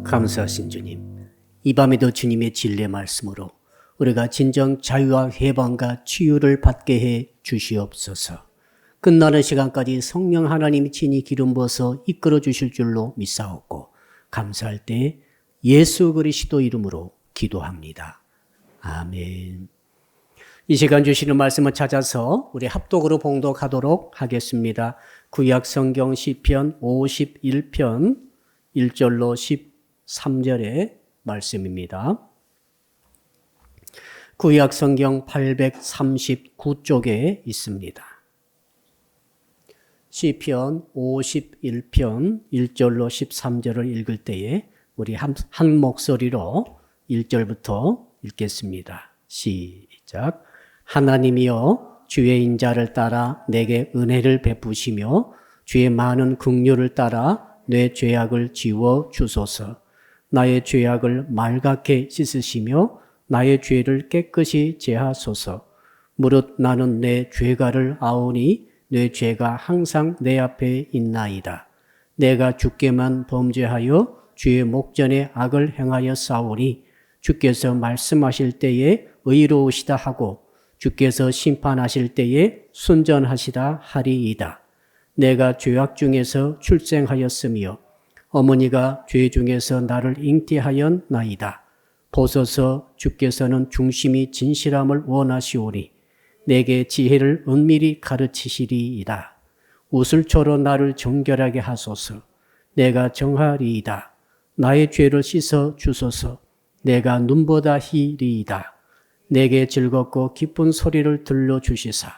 감사하신 주님, 이 밤에도 주님의 진리의 말씀으로 우리가 진정 자유와 해방과 치유를 받게 해 주시옵소서. 끝나는 시간까지 성령 하나님이 친히 기름 부어서 이끌어 주실 줄로 믿사옵고 감사할 때 예수 그리스도 이름으로 기도합니다. 아멘. 이 시간 주시는 말씀을 찾아서 우리 합독으로 봉독하도록 하겠습니다. 구약 성경 시편 51편 1절로 13절의 말씀입니다. 구약 성경 839쪽에 있습니다. 시편 51편 1절로 13절을 읽을 때에 우리 한 목소리로 1절부터 읽겠습니다. 시작. 하나님이여 주의 인자를 따라 내게 은혜를 베푸시며 주의 많은 긍휼을 따라 내 죄악을 지워 주소서. 나의 죄악을 말갛게 씻으시며 나의 죄를 깨끗이 제하소서. 무릇 나는 내 죄가를 아오니 내 죄가 항상 내 앞에 있나이다. 내가 주께만 범죄하여 주의 목전에 악을 행하여 싸우니 주께서 말씀하실 때에 의로우시다 하고 주께서 심판하실 때에 순전하시다 하리이다. 내가 죄악 중에서 출생하였으며 어머니가 죄 중에서 나를 잉태하였나이다. 보소서 주께서는 중심이 진실함을 원하시오니 내게 지혜를 은밀히 가르치시리이다. 우슬초로 나를 정결하게 하소서. 내가 정하리이다. 나의 죄를 씻어 주소서. 내가 눈보다 희리이다. 내게 즐겁고 기쁜 소리를 들려주시사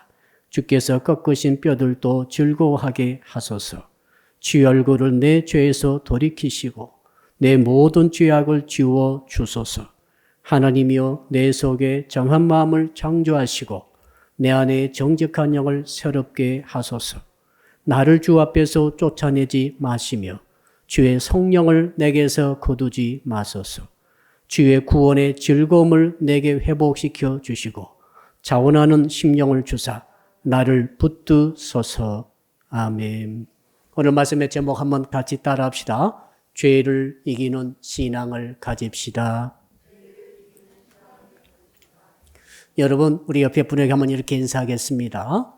주께서 꺾으신 뼈들도 즐거워하게 하소서. 주의 얼굴을 내 죄에서 돌이키시고 내 모든 죄악을 지워 주소서. 하나님이여 내 속에 정한 마음을 창조하시고 내 안에 정직한 영을 새롭게 하소서. 나를 주 앞에서 쫓아내지 마시며 주의 성령을 내게서 거두지 마소서. 주의 구원의 즐거움을 내게 회복시켜 주시고 자원하는 심령을 주사 나를 붙드소서. 아멘. 오늘 말씀의 제목 한번 같이 따라합시다. 죄를 이기는 신앙을 가집시다. 여러분, 우리 옆에 분에게 한번 이렇게 인사하겠습니다.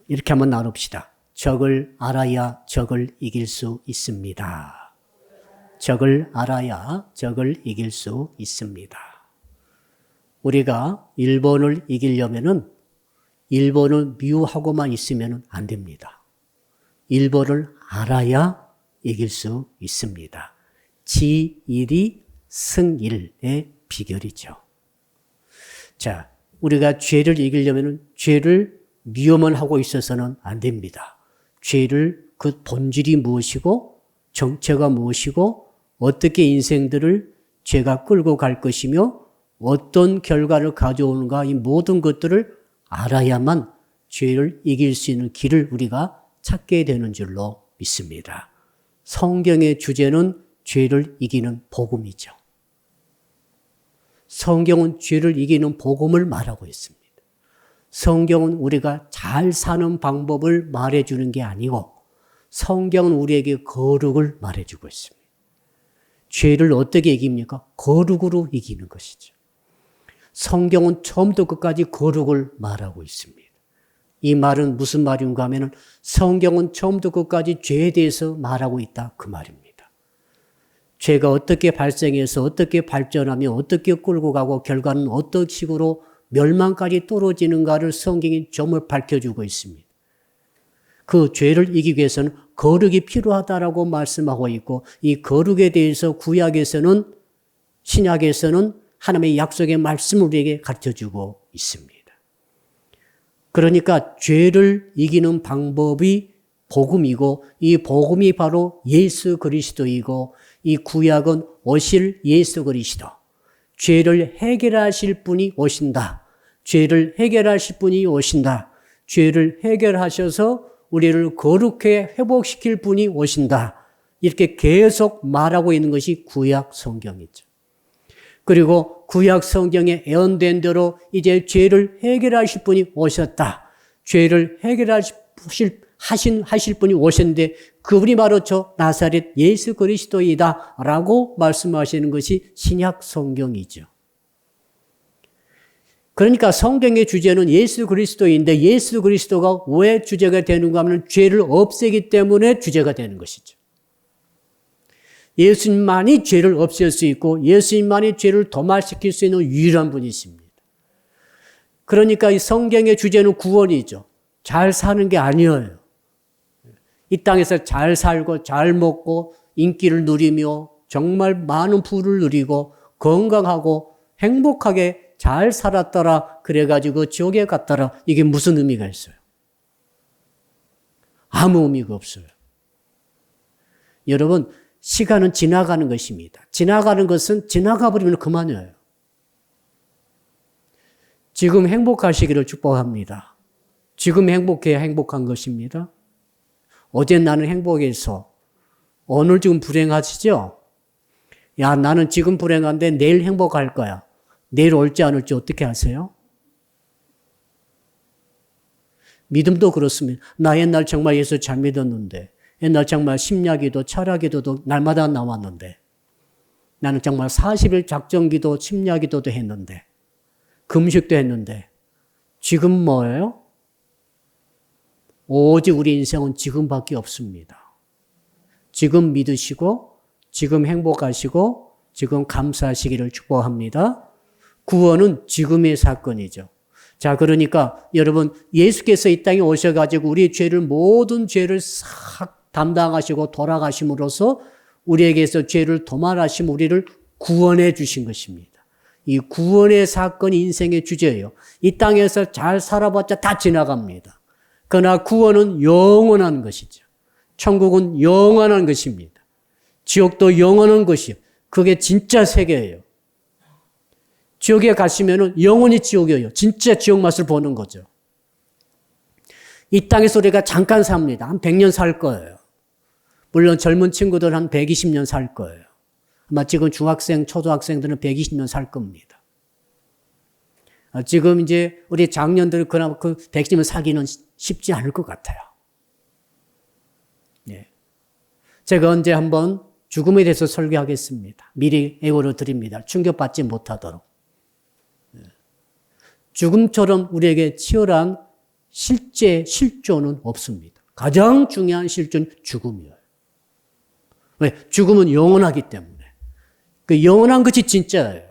이렇게 한번 나눕시다. 적을 알아야 적을 이길 수 있습니다. 적을 알아야 적을 이길 수 있습니다. 우리가 일본을 이기려면은 일본을 미워하고만 있으면 안 됩니다. 일본을 알아야 이길 수 있습니다. 지일이 승일의 비결이죠. 자, 우리가 죄를 이기려면 죄를 미워만 하고 있어서는 안 됩니다. 죄를 그 본질이 무엇이고 정체가 무엇이고 어떻게 인생들을 죄가 끌고 갈 것이며 어떤 결과를 가져오는가 이 모든 것들을 알아야만 죄를 이길 수 있는 길을 우리가 찾게 되는 줄로 믿습니다. 성경의 주제는 죄를 이기는 복음이죠. 성경은 죄를 이기는 복음을 말하고 있습니다. 성경은 우리가 잘 사는 방법을 말해주는 게 아니고 성경은 우리에게 거룩을 말해주고 있습니다. 죄를 어떻게 이깁니까? 거룩으로 이기는 것이죠. 성경은 처음부터 끝까지 거룩을 말하고 있습니다. 이 말은 무슨 말인가 하면 성경은 처음부터 끝까지 죄에 대해서 말하고 있다 그 말입니다. 죄가 어떻게 발생해서 어떻게 발전하며 어떻게 끌고 가고 결과는 어떤 식으로 멸망까지 떨어지는가를 성경이 점을 밝혀주고 있습니다. 그 죄를 이기기 위해서는 거룩이 필요하다라고 말씀하고 있고 이 거룩에 대해서 구약에서는 신약에서는 하나님의 약속의 말씀을 우리에게 가르쳐주고 있습니다. 그러니까 죄를 이기는 방법이 복음이고 이 복음이 바로 예수 그리스도이고 이 구약은 오실 예수 그리스도. 죄를 해결하실 분이 오신다. 죄를 해결하실 분이 오신다. 죄를 해결하셔서 우리를 거룩해 회복시킬 분이 오신다. 이렇게 계속 말하고 있는 것이 구약 성경이죠. 그리고 구약 성경에 예언된 대로 이제 죄를 해결하실 분이 오셨다. 죄를 해결하실 하실 분이 오셨는데 그분이 바로 저 나사렛 예수 그리스도이다 라고 말씀하시는 것이 신약 성경이죠. 그러니까 성경의 주제는 예수 그리스도인데 예수 그리스도가 왜 주제가 되는가 하면 죄를 없애기 때문에 주제가 되는 것이죠. 예수님만이 죄를 없앨 수 있고 예수님만이 죄를 도말시킬 수 있는 유일한 분이십니다. 그러니까 이 성경의 주제는 구원이죠. 잘 사는 게 아니에요. 이 땅에서 잘 살고 잘 먹고 인기를 누리며 정말 많은 부를 누리고 건강하고 행복하게 잘 살았더라 그래가지고 지옥에 갔더라. 이게 무슨 의미가 있어요? 아무 의미가 없어요. 여러분 시간은 지나가는 것입니다. 지나가는 것은 지나가 버리면 그만이에요. 지금 행복하시기를 축복합니다. 지금 행복해야 행복한 것입니다. 어제 나는 행복해서 오늘 지금 불행하시죠? 야, 나는 지금 불행한데 내일 행복할 거야. 내일 올지 안 올지 어떻게 아세요? 믿음도 그렇습니다. 나 옛날 정말 예수 잘 믿었는데 옛날 정말 심야기도 철야기도도 날마다 나왔는데 나는 정말 40일 작정기도 심야기도도 했는데 금식도 했는데 지금 뭐예요? 오직 우리 인생은 지금밖에 없습니다. 지금 믿으시고 지금 행복하시고 지금 감사하시기를 축복합니다. 구원은 지금의 사건이죠. 자, 그러니까 여러분 예수께서 이 땅에 오셔가지고 우리의 죄를 모든 죄를 싹 담당하시고 돌아가심으로써 우리에게서 죄를 도말하심 우리를 구원해 주신 것입니다. 이 구원의 사건이 인생의 주제예요. 이 땅에서 잘 살아봤자 다 지나갑니다. 그러나 구원은 영원한 것이죠. 천국은 영원한 것입니다. 지옥도 영원한 것이요. 그게 진짜 세계예요. 지옥에 가시면은 영원히 지옥이에요. 진짜 지옥 맛을 보는 거죠. 이 땅에서 우리가 잠깐 삽니다. 한 100년 살 거예요. 물론 젊은 친구들 한 120년 살 거예요. 아마 지금 중학생, 초등학생들은 120년 살 겁니다. 지금 이제 우리 장년들 그나마 그 120년 살기는 쉽지 않을 것 같아요. 네. 제가 언제 한번 죽음에 대해서 설교하겠습니다. 미리 예고를 드립니다. 충격받지 못하도록. 죽음처럼 우리에게 치열한 실존은 없습니다. 가장 중요한 실존은 죽음이에요. 왜? 죽음은 영원하기 때문에. 그 영원한 것이 진짜예요.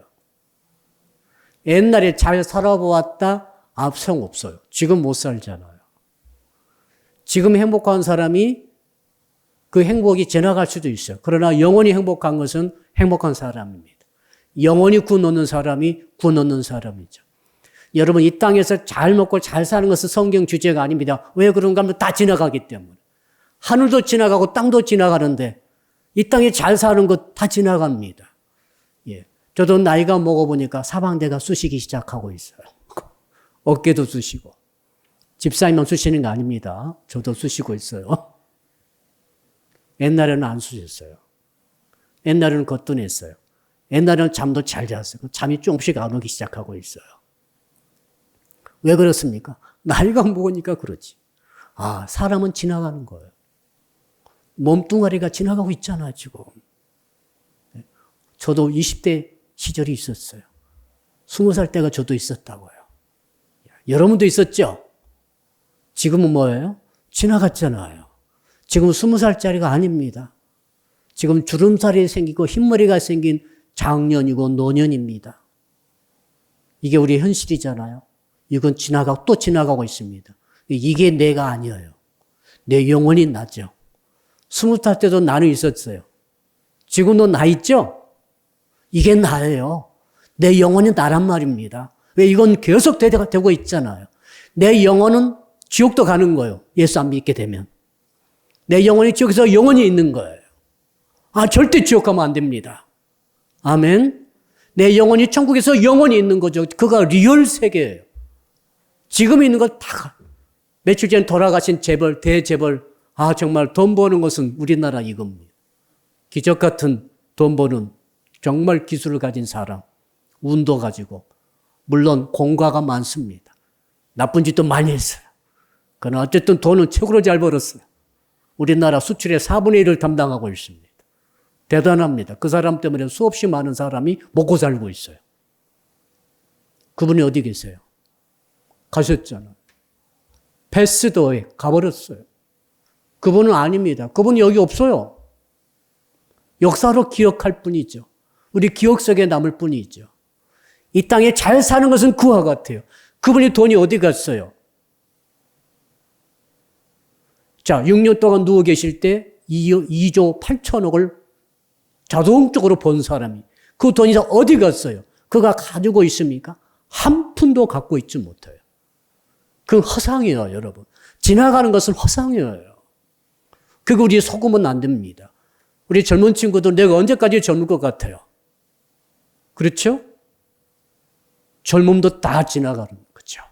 옛날에 잘 살아보았다? 앞성 없어요. 지금 못 살잖아요. 지금 행복한 사람이 그 행복이 지나갈 수도 있어요. 그러나 영원히 행복한 것은 행복한 사람입니다. 영원히 구 놓는 사람이 구 놓는 사람이죠. 여러분 이 땅에서 잘 먹고 잘 사는 것은 성경 주제가 아닙니다. 왜 그런가 하면 다 지나가기 때문에. 하늘도 지나가고 땅도 지나가는데 이 땅에 잘 사는 것 다 지나갑니다. 예. 저도 나이가 먹어보니까 사방대가 쑤시기 시작하고 있어요. 어깨도 쑤시고. 집사님만 쑤시는 거 아닙니다. 저도 쑤시고 있어요. 옛날에는 안 쑤셨어요. 옛날에는 거뜬했어요. 옛날에는 잠도 잘 잤어요. 잠이 조금씩 안 오기 시작하고 있어요. 왜 그렇습니까? 나이가 먹으니까 그렇지. 아, 사람은 지나가는 거예요. 몸뚱아리가 지나가고 있잖아, 지금. 저도 20대 시절이 있었어요. 20살 때가 저도 있었다고요. 여러분도 있었죠? 지금은 뭐예요? 지나갔잖아요. 지금은 20살짜리가 아닙니다. 지금 주름살이 생기고 흰머리가 생긴 장년이고 노년입니다. 이게 우리 현실이잖아요. 이건 지나가고 또 지나가고 있습니다. 이게 내가 아니에요. 내 영혼이 나죠. 20살 때도 나는 있었어요. 지금도 나 있죠? 이게 나예요. 내 영혼이 나란 말입니다. 왜 이건 계속 되고 있잖아요. 내 영혼은 지옥도 가는 거예요. 예수 안 믿게 되면. 내 영혼이 지옥에서 영원히 있는 거예요. 아, 절대 지옥 가면 안 됩니다. 아멘. 내 영혼이 천국에서 영원히 있는 거죠. 그가 리얼 세계예요. 지금 있는 거 다 며칠 전에 돌아가신 재벌, 대재벌, 아 정말 돈 버는 것은 우리나라 이겁니다. 기적 같은 돈 버는 정말 기술을 가진 사람, 운도 가지고 물론 공과가 많습니다. 나쁜 짓도 많이 했어요. 그러나 어쨌든 돈은 최고로 잘 벌었어요. 우리나라 수출의 4분의 1을 담당하고 있습니다. 대단합니다. 그 사람 때문에 수없이 많은 사람이 먹고 살고 있어요. 그분이 어디 계세요? 가셨잖아요. 패스드어에 가버렸어요. 그분은 아닙니다. 그분이 여기 없어요. 역사로 기억할 뿐이죠. 우리 기억 속에 남을 뿐이죠. 이 땅에 잘 사는 것은 그와 같아요. 그분이 돈이 어디 갔어요? 자, 6년 동안 누워 계실 때 2조 8천억을 자동적으로 번 사람이 그 돈이 다 어디 갔어요? 그가 가지고 있습니까? 한 푼도 갖고 있지 못해요. 그건 허상이에요, 여러분. 지나가는 것은 허상이에요. 그거 우리 속으면 안 됩니다. 우리 젊은 친구들 내가 언제까지 젊을 것 같아요? 그렇죠? 젊음도 다 지나가는 거죠.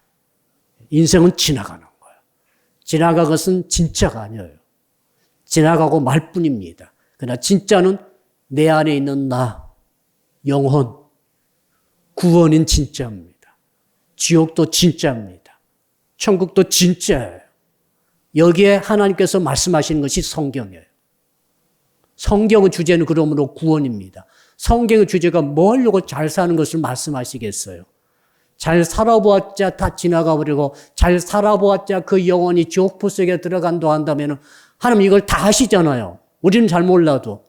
인생은 지나가는 거예요. 지나간 것은 진짜가 아니에요. 지나가고 말 뿐입니다. 그러나 진짜는 내 안에 있는 나, 영혼, 구원은 진짜입니다. 지옥도 진짜입니다. 천국도 진짜예요. 여기에 하나님께서 말씀하시는 것이 성경이에요. 성경의 주제는 그러므로 구원입니다. 성경의 주제가 뭐 하려고 잘 사는 것을 말씀하시겠어요? 잘 살아보았자 다 지나가 버리고 잘 살아보았자 그 영혼이 지옥불 속에 들어간다 한다면 하나님 이걸 다 아시잖아요. 우리는 잘 몰라도.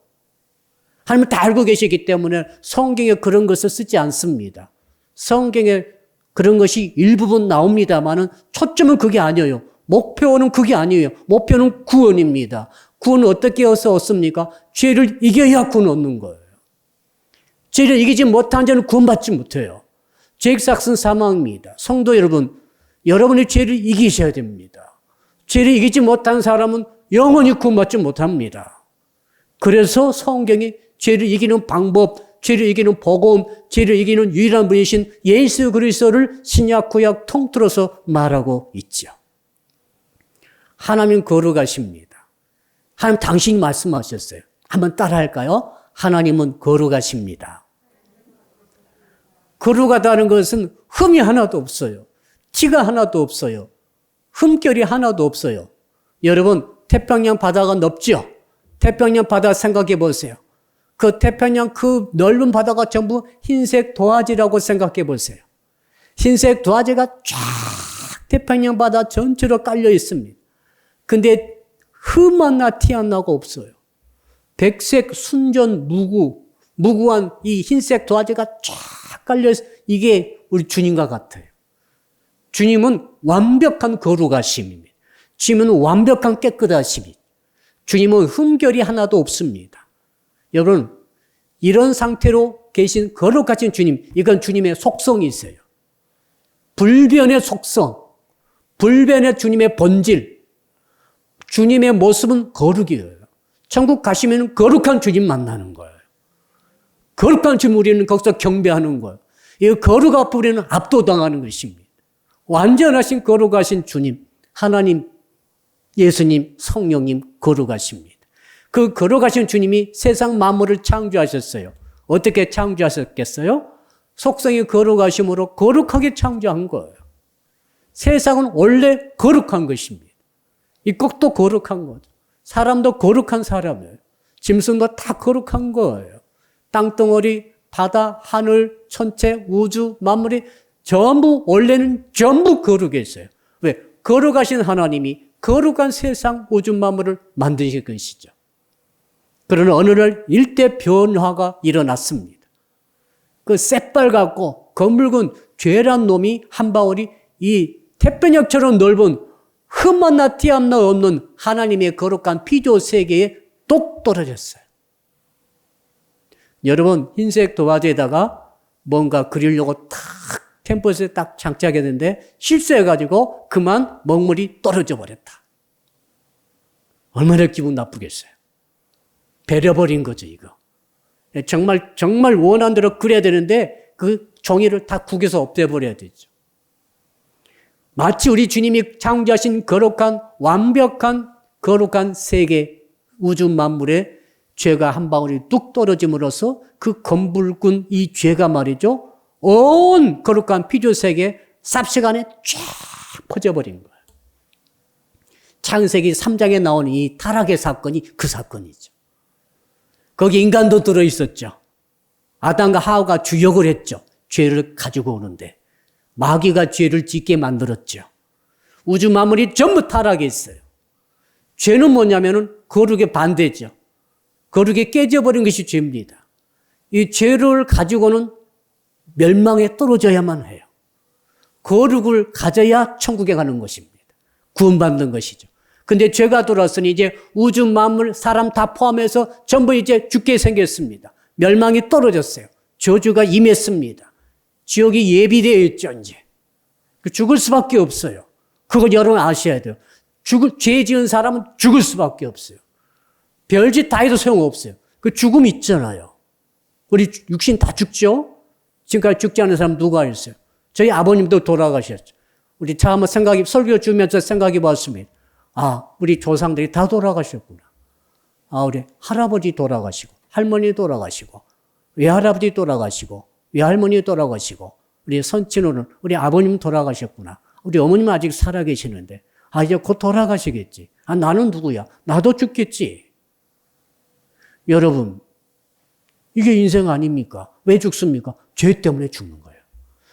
하나님은 다 알고 계시기 때문에 성경에 그런 것을 쓰지 않습니다. 성경에 그런 것이 일부분 나옵니다만은 초점은 그게 아니에요. 목표는 그게 아니에요. 목표는 구원입니다. 구원은 어떻게 해서 얻습니까? 죄를 이겨야 구원 얻는 거예요. 죄를 이기지 못한 자는 구원받지 못해요. 죄의 삭은 사망입니다. 성도 여러분, 여러분이 죄를 이기셔야 됩니다. 죄를 이기지 못한 사람은 영원히 구원받지 못합니다. 그래서 성경이 죄를 이기는 방법, 죄를 이기는 복음, 죄를 이기는 유일한 분이신 예수 그리스도를 신약 구약 통틀어서 말하고 있죠. 하나님 거룩하십니다. 하나님 당신이 말씀하셨어요. 한번 따라할까요? 하나님은 거룩하십니다. 거룩하다는 것은 흠이 하나도 없어요. 티가 하나도 없어요. 흠결이 하나도 없어요. 여러분, 태평양 바다가 넓죠? 태평양 바다 생각해 보세요. 그 태평양 그 넓은 바다가 전부 흰색 도화지라고 생각해 보세요. 흰색 도화지가 쫙 태평양 바다 전체로 깔려 있습니다. 근데 흠 하나 티 하나가 없어요. 백색 순전 무구한 이 흰색 도화지가 쫙 깔려 있어요. 이게 우리 주님과 같아요. 주님은 완벽한 거룩하심입니다. 주님은 완벽한 깨끗하심입니다. 주님은 흠결이 하나도 없습니다. 여러분, 이런 상태로 계신 거룩하신 주님, 이건 주님의 속성이세요. 불변의 속성, 불변의 주님의 본질, 주님의 모습은 거룩이에요. 천국 가시면 거룩한 주님 만나는 거예요. 거룩한 주님 우리는 거기서 경배하는 거예요. 이 거룩 앞에 우리는 압도당하는 것입니다. 완전하신 거룩하신 주님, 하나님, 예수님, 성령님 거룩하십니다. 그 거룩하신 주님이 세상 만물을 창조하셨어요. 어떻게 창조하셨겠어요? 속성이 거룩하심으로 거룩하게 창조한 거예요. 세상은 원래 거룩한 것입니다. 이 꽃도 거룩한 거죠. 사람도 거룩한 사람이에요. 짐승도 다 거룩한 거예요. 땅덩어리, 바다, 하늘, 천체, 우주, 만물이 전부 원래는 전부 거룩했어요. 왜? 거룩하신 하나님이 거룩한 세상, 우주, 만물을 만드신 것이죠. 그러나 어느 날 일대 변화가 일어났습니다. 그 새빨갛고 거물건 죄란 놈이 한 바울이 이 태평양처럼 넓은 흠 하나 티 하나 없는 하나님의 거룩한 피조 세계에 똑 떨어졌어요. 여러분, 흰색 도화지에다가 뭔가 그리려고 탁 템포스에 딱 장착했는데 실수해가지고 그만 먹물이 떨어져 버렸다. 얼마나 기분 나쁘겠어요. 배려버린 거죠, 이거. 정말 원한 대로 그려야 되는데 그 종이를 다 구겨서 없애버려야 되죠. 마치 우리 주님이 창조하신 거룩한 완벽한 거룩한 세계 우주 만물에 죄가 한 방울이 뚝 떨어짐으로써 그 검붉은 이 죄가 말이죠. 온 거룩한 피조 세계에 삽시간에 쫙 퍼져버린 거예요. 창세기 3장에 나오는 이 타락의 사건이 그 사건이죠. 거기 인간도 들어있었죠. 아담과 하와가 주역을 했죠. 죄를 가지고 오는데 마귀가 죄를 짓게 만들었죠. 우주 만물이 전부 타락했어요. 죄는 뭐냐면은 거룩의 반대죠. 거룩이 깨져버린 것이 죄입니다. 이 죄를 가지고는 멸망에 떨어져야만 해요. 거룩을 가져야 천국에 가는 것입니다. 구원받는 것이죠. 근데 죄가 들어왔으니 이제 우주 만물 사람 다 포함해서 전부 이제 죽게 생겼습니다. 멸망이 떨어졌어요. 저주가 임했습니다. 지옥이 예비되어 있죠, 이제. 죽을 수밖에 없어요. 그거 여러분 아셔야 돼요. 죄 지은 사람은 죽을 수밖에 없어요. 별짓 다 해도 소용없어요. 그 죽음 있잖아요. 우리 육신 다 죽죠? 지금까지 죽지 않은 사람 누가 있어요? 저희 아버님도 돌아가셨죠. 우리 차 한번 설교 주면서 생각해 봤습니다. 아, 우리 조상들이 다 돌아가셨구나. 아, 우리 할아버지 돌아가시고, 할머니 돌아가시고, 외할아버지 돌아가시고, 외할머니 돌아가시고, 우리 선친어른, 우리 아버님 돌아가셨구나. 우리 어머님은 아직 살아계시는데, 아, 이제 곧 돌아가시겠지. 아, 나는 누구야? 나도 죽겠지. 여러분, 이게 인생 아닙니까? 왜 죽습니까? 죄 때문에 죽는 거예요.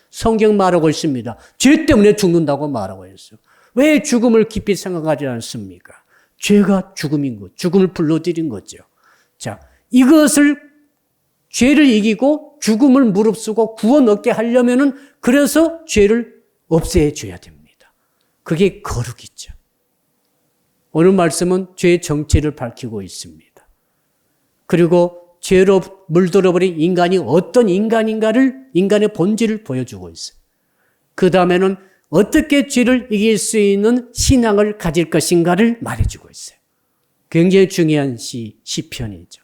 성경 말하고 있습니다. 죄 때문에 죽는다고 말하고 있어요. 왜 죽음을 깊이 생각하지 않습니까? 죄가 죽음인 것, 죽음을 불러들인 거죠. 자, 이것을 죄를 이기고 죽음을 무릅쓰고 구원 얻게 하려면은 그래서 죄를 없애줘야 됩니다. 그게 거룩이죠. 오늘 말씀은 죄의 정체를 밝히고 있습니다. 그리고 죄로 물들어버린 인간이 어떤 인간인가를, 인간의 본질을 보여주고 있어요. 그 다음에는 어떻게 죄를 이길 수 있는 신앙을 가질 것인가를 말해주고 있어요. 굉장히 중요한 시편이죠.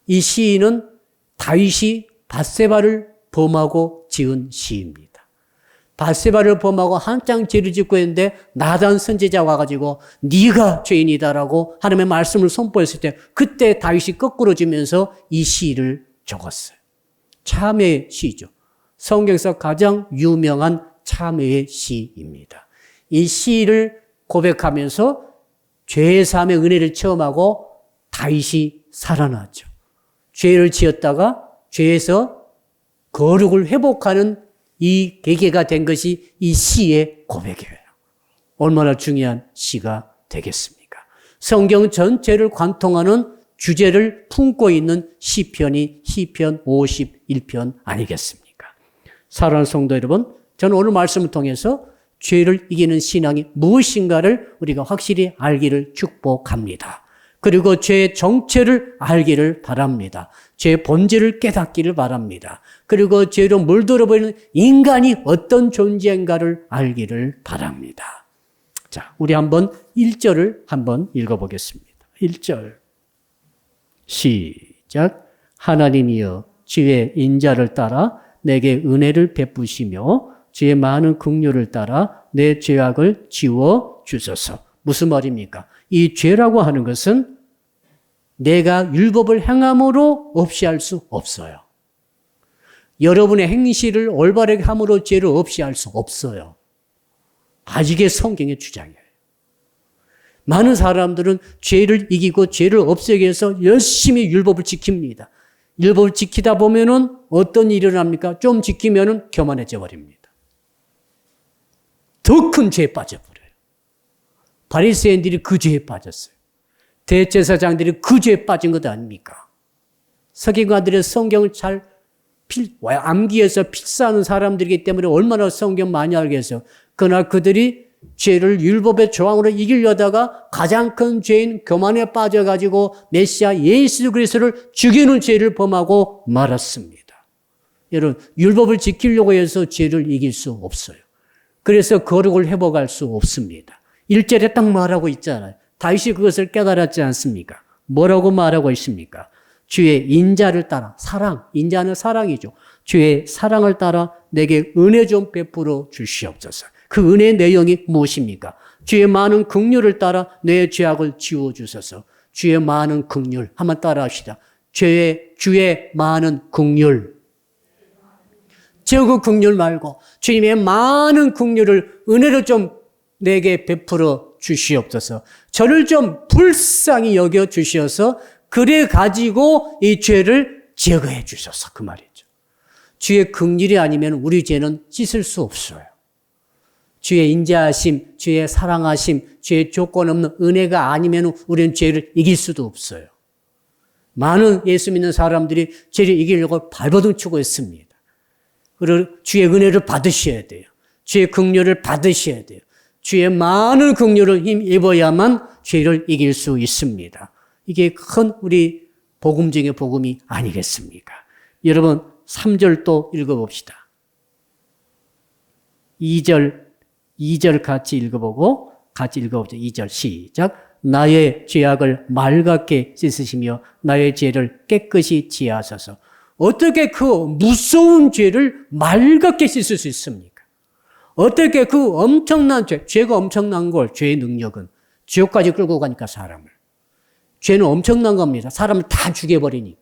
이 시인은 다윗이 밧세바를 범하고 지은 시입니다. 밧세바를 범하고 한창 죄를 짓고 있는데 나단 선지자가 와가지고 네가 죄인이다라고 하나님의 말씀을 선포했을 때 그때 다윗이 거꾸로 지면서 이 시를 적었어요. 참회의 시죠. 성경에서 가장 유명한 참회의 시입니다. 이 시를 고백하면서 죄의 사함의 은혜를 체험하고 다윗이 살아났죠. 죄를 지었다가 죄에서 거룩을 회복하는 이 계기가 된 것이 이 시의 고백이에요. 얼마나 중요한 시가 되겠습니까? 성경 전체를 관통하는 주제를 품고 있는 시편이 시편 51편 아니겠습니까? 사랑하는 성도 여러분, 저는 오늘 말씀을 통해서 죄를 이기는 신앙이 무엇인가를 우리가 확실히 알기를 축복합니다. 그리고 죄의 정체를 알기를 바랍니다. 죄의 본질을 깨닫기를 바랍니다. 그리고 죄로 물들어버리는 인간이 어떤 존재인가를 알기를 바랍니다. 자, 우리 한번 1절을 한번 읽어보겠습니다. 1절 시작. 하나님이여 주의 인자를 따라 내게 은혜를 베푸시며 주의 많은 긍휼을 따라 내 죄악을 지워 주소서. 무슨 말입니까? 이 죄라고 하는 것은 내가 율법을 행함으로 없이 할 수 없어요. 여러분의 행실을 올바르게 함으로 죄를 없이 할 수 없어요. 이게 성경의 주장이에요. 많은 사람들은 죄를 이기고 죄를 없애기 위해서 열심히 율법을 지킵니다. 율법을 지키다 보면은 어떤 일이 일어납니까? 좀 지키면은 교만해져 버립니다. 더 큰 죄에 빠져버려요. 바리새인들이 그 죄에 빠졌어요. 대제사장들이 그 죄에 빠진 것 아닙니까? 서기관들의 성경을 잘 암기해서 필사하는 사람들이기 때문에 얼마나 성경 많이 알겠어요. 그러나 그들이 죄를 율법의 조항으로 이기려다가 가장 큰 죄인 교만에 빠져가지고 메시아 예수 그리스도를 죽이는 죄를 범하고 말았습니다. 여러분, 율법을 지키려고 해서 죄를 이길 수 없어요. 그래서 거룩을 회복할 수 없습니다. 1절에 딱 말하고 있잖아요. 다윗이 그것을 깨달았지 않습니까? 뭐라고 말하고 있습니까? 주의 인자를 따라, 사랑, 인자는 사랑이죠. 주의 사랑을 따라 내게 은혜 좀 베풀어 주시옵소서. 그 은혜의 내용이 무엇입니까? 주의 많은 긍휼을 따라 내 죄악을 지워주소서. 주의 많은 긍휼, 한번 따라 합시다. 주의 많은 긍휼. 적은 긍휼 말고 주님의 많은 긍휼을, 은혜를 좀 내게 베풀어 주시옵소서. 저를 좀 불쌍히 여겨 주시어서 그래 가지고 이 죄를 제거해 주셔서 그 말이죠. 주의 긍휼이 아니면 우리 죄는 씻을 수 없어요. 주의 인자하심, 주의 사랑하심, 주의 조건 없는 은혜가 아니면 우리는 죄를 이길 수도 없어요. 많은 예수 믿는 사람들이 죄를 이기려고 발버둥 치고 있습니다. 그리고 주의 은혜를 받으셔야 돼요. 주의 긍휼을 받으셔야 돼요. 주의 많은 긍휼을 힘입어야만 죄를 이길 수 있습니다. 이게 큰 우리 복음 중의 복음이 아니겠습니까? 여러분 3절 또 읽어봅시다. 2절 같이 읽어보고 같이 읽어보죠. 2절 시작. 나의 죄악을 맑게 씻으시며 나의 죄를 깨끗이 지하소서. 어떻게 그 무서운 죄를 맑게 씻을 수 있습니까? 어떻게 그 엄청난 죄가 엄청난 걸, 죄의 능력은 지옥까지 끌고 가니까 사람을. 죄는 엄청난 겁니다. 사람을 다 죽여버리니까.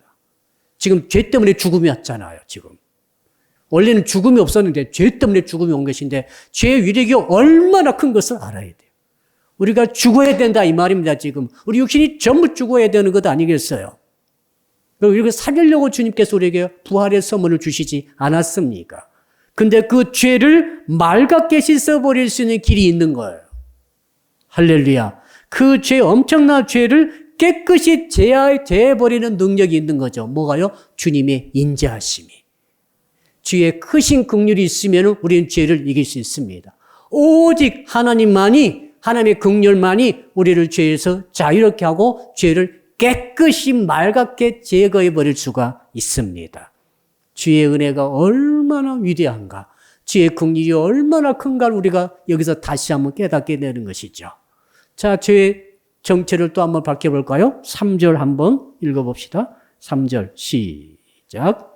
지금 죄 때문에 죽음이 왔잖아요, 지금. 원래는 죽음이 없었는데 죄 때문에 죽음이 온 것인데 죄의 위력이 얼마나 큰 것을 알아야 돼요. 우리가 죽어야 된다 이 말입니다, 지금. 우리 육신이 전부 죽어야 되는 것 아니겠어요? 우리가 살리려고 주님께서 우리에게 부활의 선물을 주시지 않았습니까? 근데 그 죄를 맑게 씻어버릴 수 있는 길이 있는 거예요. 할렐루야. 그 죄, 엄청난 죄를 깨끗이 제해버리는 능력이 있는 거죠. 뭐가요? 주님의 인자하심이. 주의 크신 긍휼이 있으면 우리는 죄를 이길 수 있습니다. 오직 하나님만이, 하나님의 긍휼만이 우리를 죄에서 자유롭게 하고 죄를 깨끗이 맑게 제거해버릴 수가 있습니다. 주의 은혜가 얼마나 위대한가, 주의 긍휼이 얼마나 큰가를 우리가 여기서 다시 한번 깨닫게 되는 것이죠. 자, 죄의 정체를 또 한번 밝혀볼까요? 3절 한번 읽어봅시다. 3절 시작.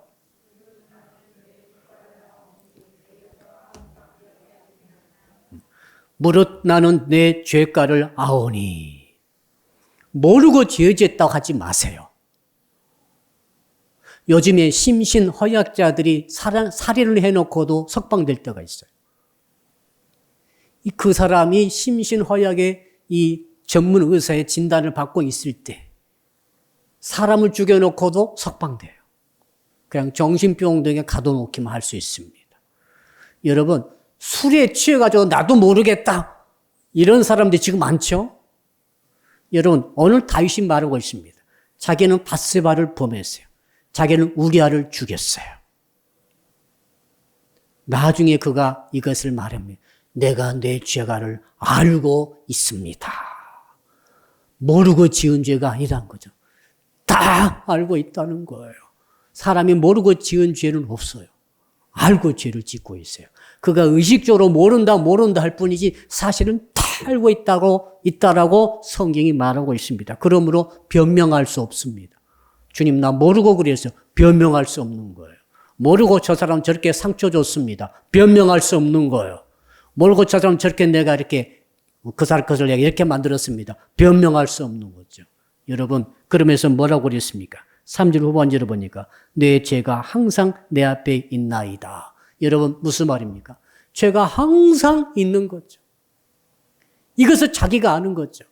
무릇 나는 내 죄가를 아오니. 모르고 죄졌다고 하지 마세요. 요즘에 심신허약자들이 살인을 해놓고도 석방될 때가 있어요. 그 사람이 심신허약의 이 전문 의사의 진단을 받고 있을 때 사람을 죽여놓고도 석방돼요. 그냥 정신병동에 가둬놓기만 할 수 있습니다. 여러분, 술에 취해가지고 나도 모르겠다 이런 사람들이 지금 많죠? 여러분, 오늘 다윗이 말하고 있습니다. 자기는 밧세바를 범했어요. 자기는 우리아를 죽였어요. 나중에 그가 이것을 말합니다. 내가 내 죄가를 알고 있습니다. 모르고 지은 죄가 아니란 거죠. 다 알고 있다는 거예요. 사람이 모르고 지은 죄는 없어요. 알고 죄를 짓고 있어요. 그가 의식적으로 모른다 할 뿐이지 사실은 다 알고 있다라고 성경이 말하고 있습니다. 그러므로 변명할 수 없습니다. 주님, 나 모르고 그래서 변명할 수 없는 거예요. 모르고 저 사람 저렇게 상처 줬습니다. 변명할 수 없는 거예요. 모르고 저 사람 저렇게 내가 이렇게 그 사람 것을 내가 이렇게 만들었습니다. 변명할 수 없는 거죠. 여러분, 그러면서 뭐라고 그랬습니까? 3절 후반절을 보니까 내 죄가 항상 내 앞에 있나이다. 여러분, 무슨 말입니까? 죄가 항상 있는 거죠. 이것을 자기가 아는 거죠.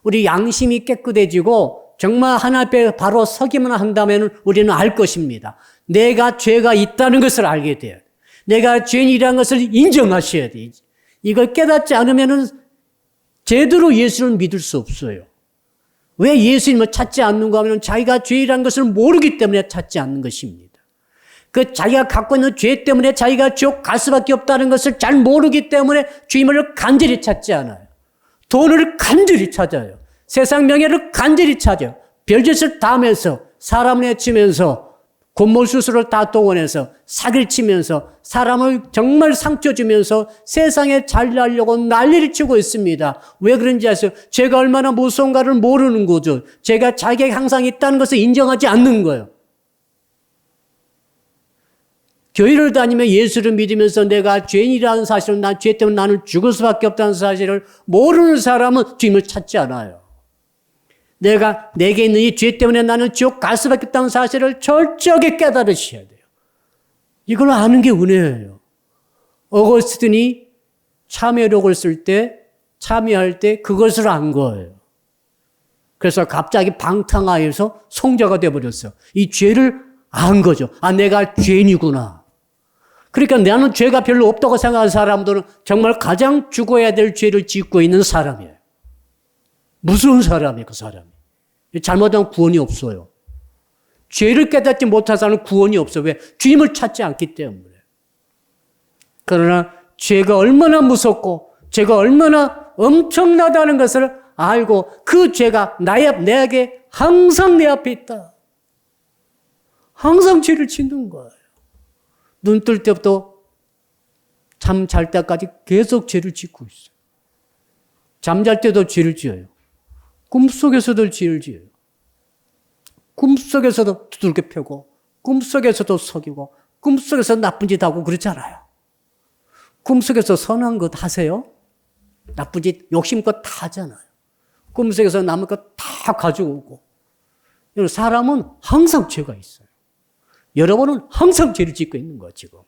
우리 양심이 깨끗해지고 정말 하나님 앞에 바로 서기만 한다면 우리는 알 것입니다. 내가 죄가 있다는 것을 알게 돼요. 내가 죄인이라는 것을 인정하셔야 돼요. 이걸 깨닫지 않으면 제대로 예수를 믿을 수 없어요. 왜 예수님을 찾지 않는가 하면 자기가 죄인이라는 것을 모르기 때문에 찾지 않는 것입니다. 그 자기가 갖고 있는 죄 때문에 자기가 지옥 갈 수밖에 없다는 것을 잘 모르기 때문에 주님을 간절히 찾지 않아요. 돈을 간절히 찾아요. 세상 명예를 간절히 찾아요. 별짓을 다 하면서 사람을 해치면서 곤몰수술을 다 동원해서 사기를 치면서 사람을 정말 상처 주면서 세상에 잘나려고 난리를 치고 있습니다. 왜 그런지 아세요? 죄가 얼마나 무서운가를 모르는 거죠. 죄가 자기에게 항상 있다는 것을 인정하지 않는 거예요. 교회를 다니며 예수를 믿으면서 내가 죄인이라는 사실을, 난 죄 때문에 나는 죽을 수밖에 없다는 사실을 모르는 사람은 주님을 찾지 않아요. 내게 있는 이 죄 때문에 나는 지옥 갈 수밖에 없다는 사실을 철저하게 깨달으셔야 돼요. 이걸 아는 게 은혜예요. 어거스틴이 참회록을 쓸 때 참여할 때 그것을 안 거예요. 그래서 갑자기 방탕하여서 성자가 돼버렸어요. 이 죄를 안 거죠. 아, 내가 죄인이구나. 그러니까 나는 죄가 별로 없다고 생각하는 사람들은 정말 가장 죽어야 될 죄를 짓고 있는 사람이에요. 무서운 사람이에요, 그 사람이. 잘못하면 구원이 없어요. 죄를 깨닫지 못한 사람은 구원이 없어요. 왜? 주님을 찾지 않기 때문에. 그러나 죄가 얼마나 무섭고 죄가 얼마나 엄청나다는 것을 알고 그 죄가 내게 항상 내 앞에 있다. 항상 죄를 짓는 거예요. 눈 뜰 때부터 잠 잘 때까지 계속 죄를 짓고 있어요. 잠잘 때도 죄를 지어요. 꿈속에서도 죄를 지어요. 꿈속에서도 두들겨 패고 꿈속에서도 속이고 꿈속에서 나쁜 짓 하고 그렇잖아요. 꿈속에서 선한 것 하세요? 나쁜 짓 욕심껏 다 하잖아요. 꿈속에서 남의 것 다 가지고 오고. 사람은 항상 죄가 있어요. 여러분은 항상 죄를 짓고 있는 거예요, 지금.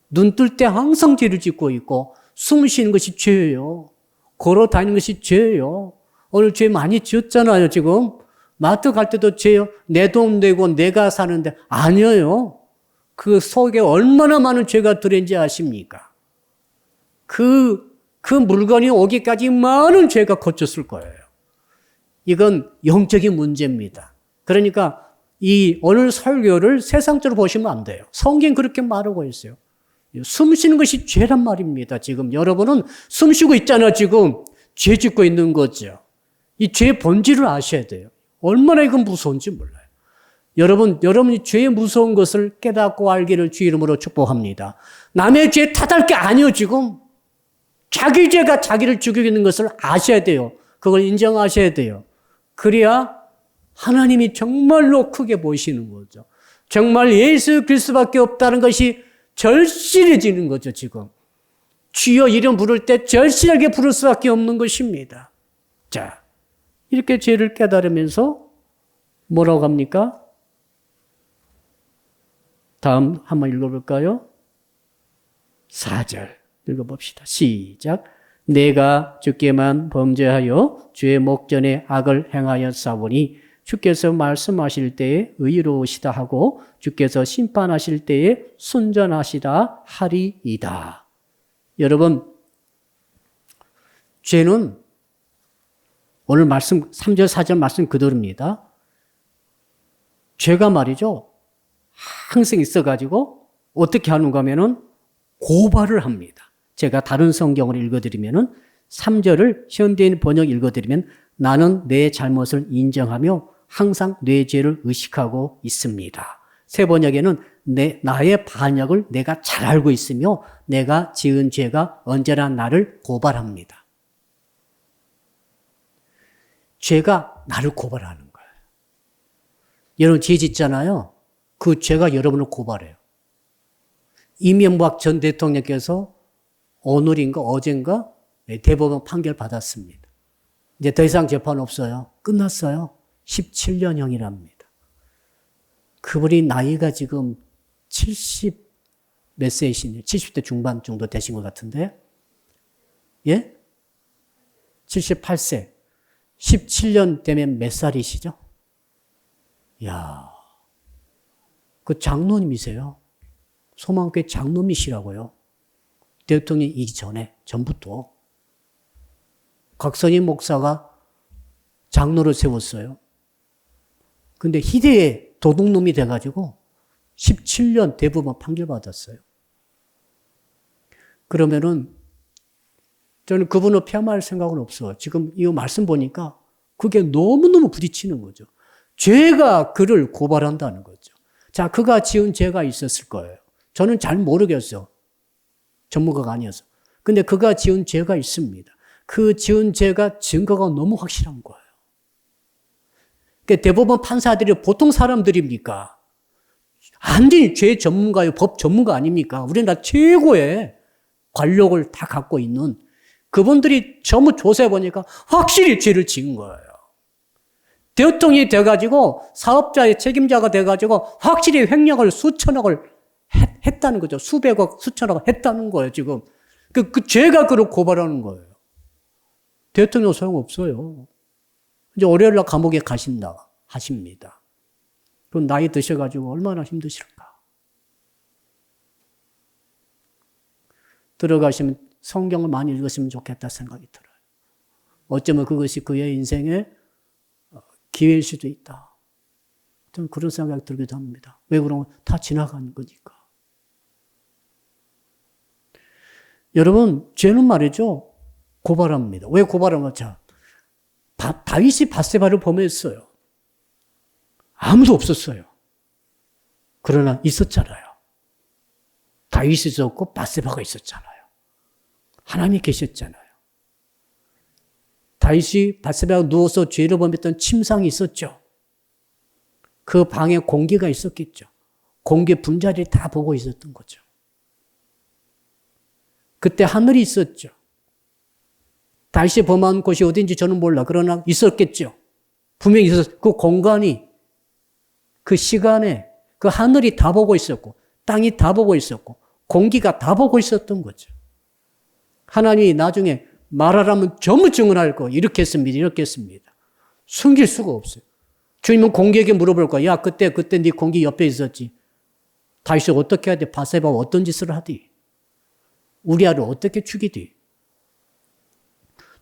눈 뜰 때 항상 죄를 짓고 있고 숨 쉬는 것이 죄예요. 걸어 다니는 것이 죄예요. 오늘 죄 많이 지었잖아요, 지금. 마트 갈 때도 죄요. 내 돈 내고 내가 사는데 아니에요. 그 속에 얼마나 많은 죄가 들어있는지 아십니까? 그 물건이 오기까지 많은 죄가 거쳤을 거예요. 이건 영적인 문제입니다. 그러니까 이 오늘 설교를 세상적으로 보시면 안 돼요. 성경 그렇게 말하고 있어요. 숨 쉬는 것이 죄란 말입니다. 지금 여러분은 숨 쉬고 있잖아요. 지금 죄 짓고 있는 거죠. 이 죄의 본질을 아셔야 돼요. 얼마나 이건 무서운지 몰라요. 여러분이 죄의 무서운 것을 깨닫고 알기를 주 이름으로 축복합니다. 남의 죄 탓할 게 아니에요, 지금. 자기 죄가 자기를 죽이고 있는 것을 아셔야 돼요. 그걸 인정하셔야 돼요. 그래야 하나님이 정말로 크게 보시는 거죠. 정말 예수 그리스도밖에 없다는 것이 절실해지는 거죠, 지금. 주여 이름 부를 때 절실하게 부를 수밖에 없는 것입니다. 자, 이렇게 죄를 깨달으면서 뭐라고 합니까? 다음 한번 읽어볼까요? 4절 읽어봅시다. 시작. 내가 주께만 범죄하여 주의 목전에 악을 행하였사오니 주께서 말씀하실 때에 의로우시다 하고 주께서 심판하실 때에 순전하시다 하리이다. 여러분, 죄는 오늘 말씀 3절 4절 말씀 그대로입니다. 죄가 말이죠. 항상 있어가지고 어떻게 하는가 하면은 고발을 합니다. 제가 다른 성경을 읽어드리면은 3절을 현대인 번역 읽어드리면 나는 내 잘못을 인정하며 항상 내 죄를 의식하고 있습니다. 새 번역에는 나의 반역을 내가 잘 알고 있으며 내가 지은 죄가 언제나 나를 고발합니다. 죄가 나를 고발하는 거예요. 여러분 죄 짓잖아요. 그 죄가 여러분을 고발해요. 이명박 전 대통령께서 오늘인가 어젠가 대법원 판결 받았습니다. 이제 더 이상 재판 없어요. 끝났어요. 17년형이랍니다. 그분이 나이가 지금 70 몇 세이시네요. 70대 중반 정도 되신 것 같은데. 예? 78세. 17년 되면 몇 살이시죠? 이야. 그 장로님이세요. 소망교회 장로님이시라고요. 대통령이기 전부터. 각선임 목사가 장로를 세웠어요. 근데 희대의 도둑놈이 돼가지고 17년 대법원 판결 받았어요. 그러면은 저는 그분을 폄하할 생각은 없어요. 지금 이 말씀 보니까 그게 너무너무 부딪히는 거죠. 죄가 그를 고발한다는 거죠. 자, 그가 지은 죄가 있었을 거예요. 저는 잘 모르겠어요. 전문가가 아니어서. 근데 그가 지은 죄가 있습니다. 그 지은 죄가 증거가 너무 확실한 거예요. 그러니까 대법원 판사들이 보통 사람들입니까? 완전히 죄 전문가요, 법 전문가 아닙니까? 우리나라 최고의 관력을 다 갖고 있는 그분들이 전부 조사해보니까 확실히 죄를 지은 거예요. 대통령이 돼가지고 사업자의 책임자가 돼가지고 확실히 횡령을 수천억을 했다는 거죠. 수백억, 수천억 했다는 거예요, 지금. 그 죄가 그를 고발하는 거예요. 대통령 소용없어요. 이제 월요일날 감옥에 하십니다. 그럼 나이 드셔가지고 얼마나 힘드실까? 들어가시면 성경을 많이 읽었으면 좋겠다 생각이 들어요. 어쩌면 그것이 그의 인생의 기회일 수도 있다. 저는 그런 생각이 들기도 합니다. 왜 그러면 다 지나간 거니까. 여러분, 죄는 말이죠. 고발합니다. 왜 고발하는 거죠? 다윗이 밧세바를 범했어요. 아무도 없었어요. 그러나 있었잖아요. 다윗이 있었고 밧세바가 있었잖아요. 하나님이 계셨잖아요. 다윗이 밧세바가 누워서 죄를 범했던 침상이 있었죠. 그 방에 공기가 있었겠죠. 공기 분자들이 다 보고 있었던 거죠. 그때 하늘이 있었죠. 다윗이 범한 곳이 어딘지 저는 몰라. 그러나 있었겠죠. 분명히 있었어요. 그 공간이, 그 시간에, 그 하늘이 다 보고 있었고, 땅이 다 보고 있었고, 공기가 다 보고 있었던 거죠. 하나님이 나중에 말하라면 전부 증언할 거. 이렇게 했습니다. 이렇게 했습니다. 숨길 수가 없어요. 주님은 공기에게 물어볼 거야. 야, 그때 네 공기 옆에 있었지. 다윗이 어떻게 하디? 밧세바가 어떤 짓을 하디? 우리아를 어떻게 죽이디?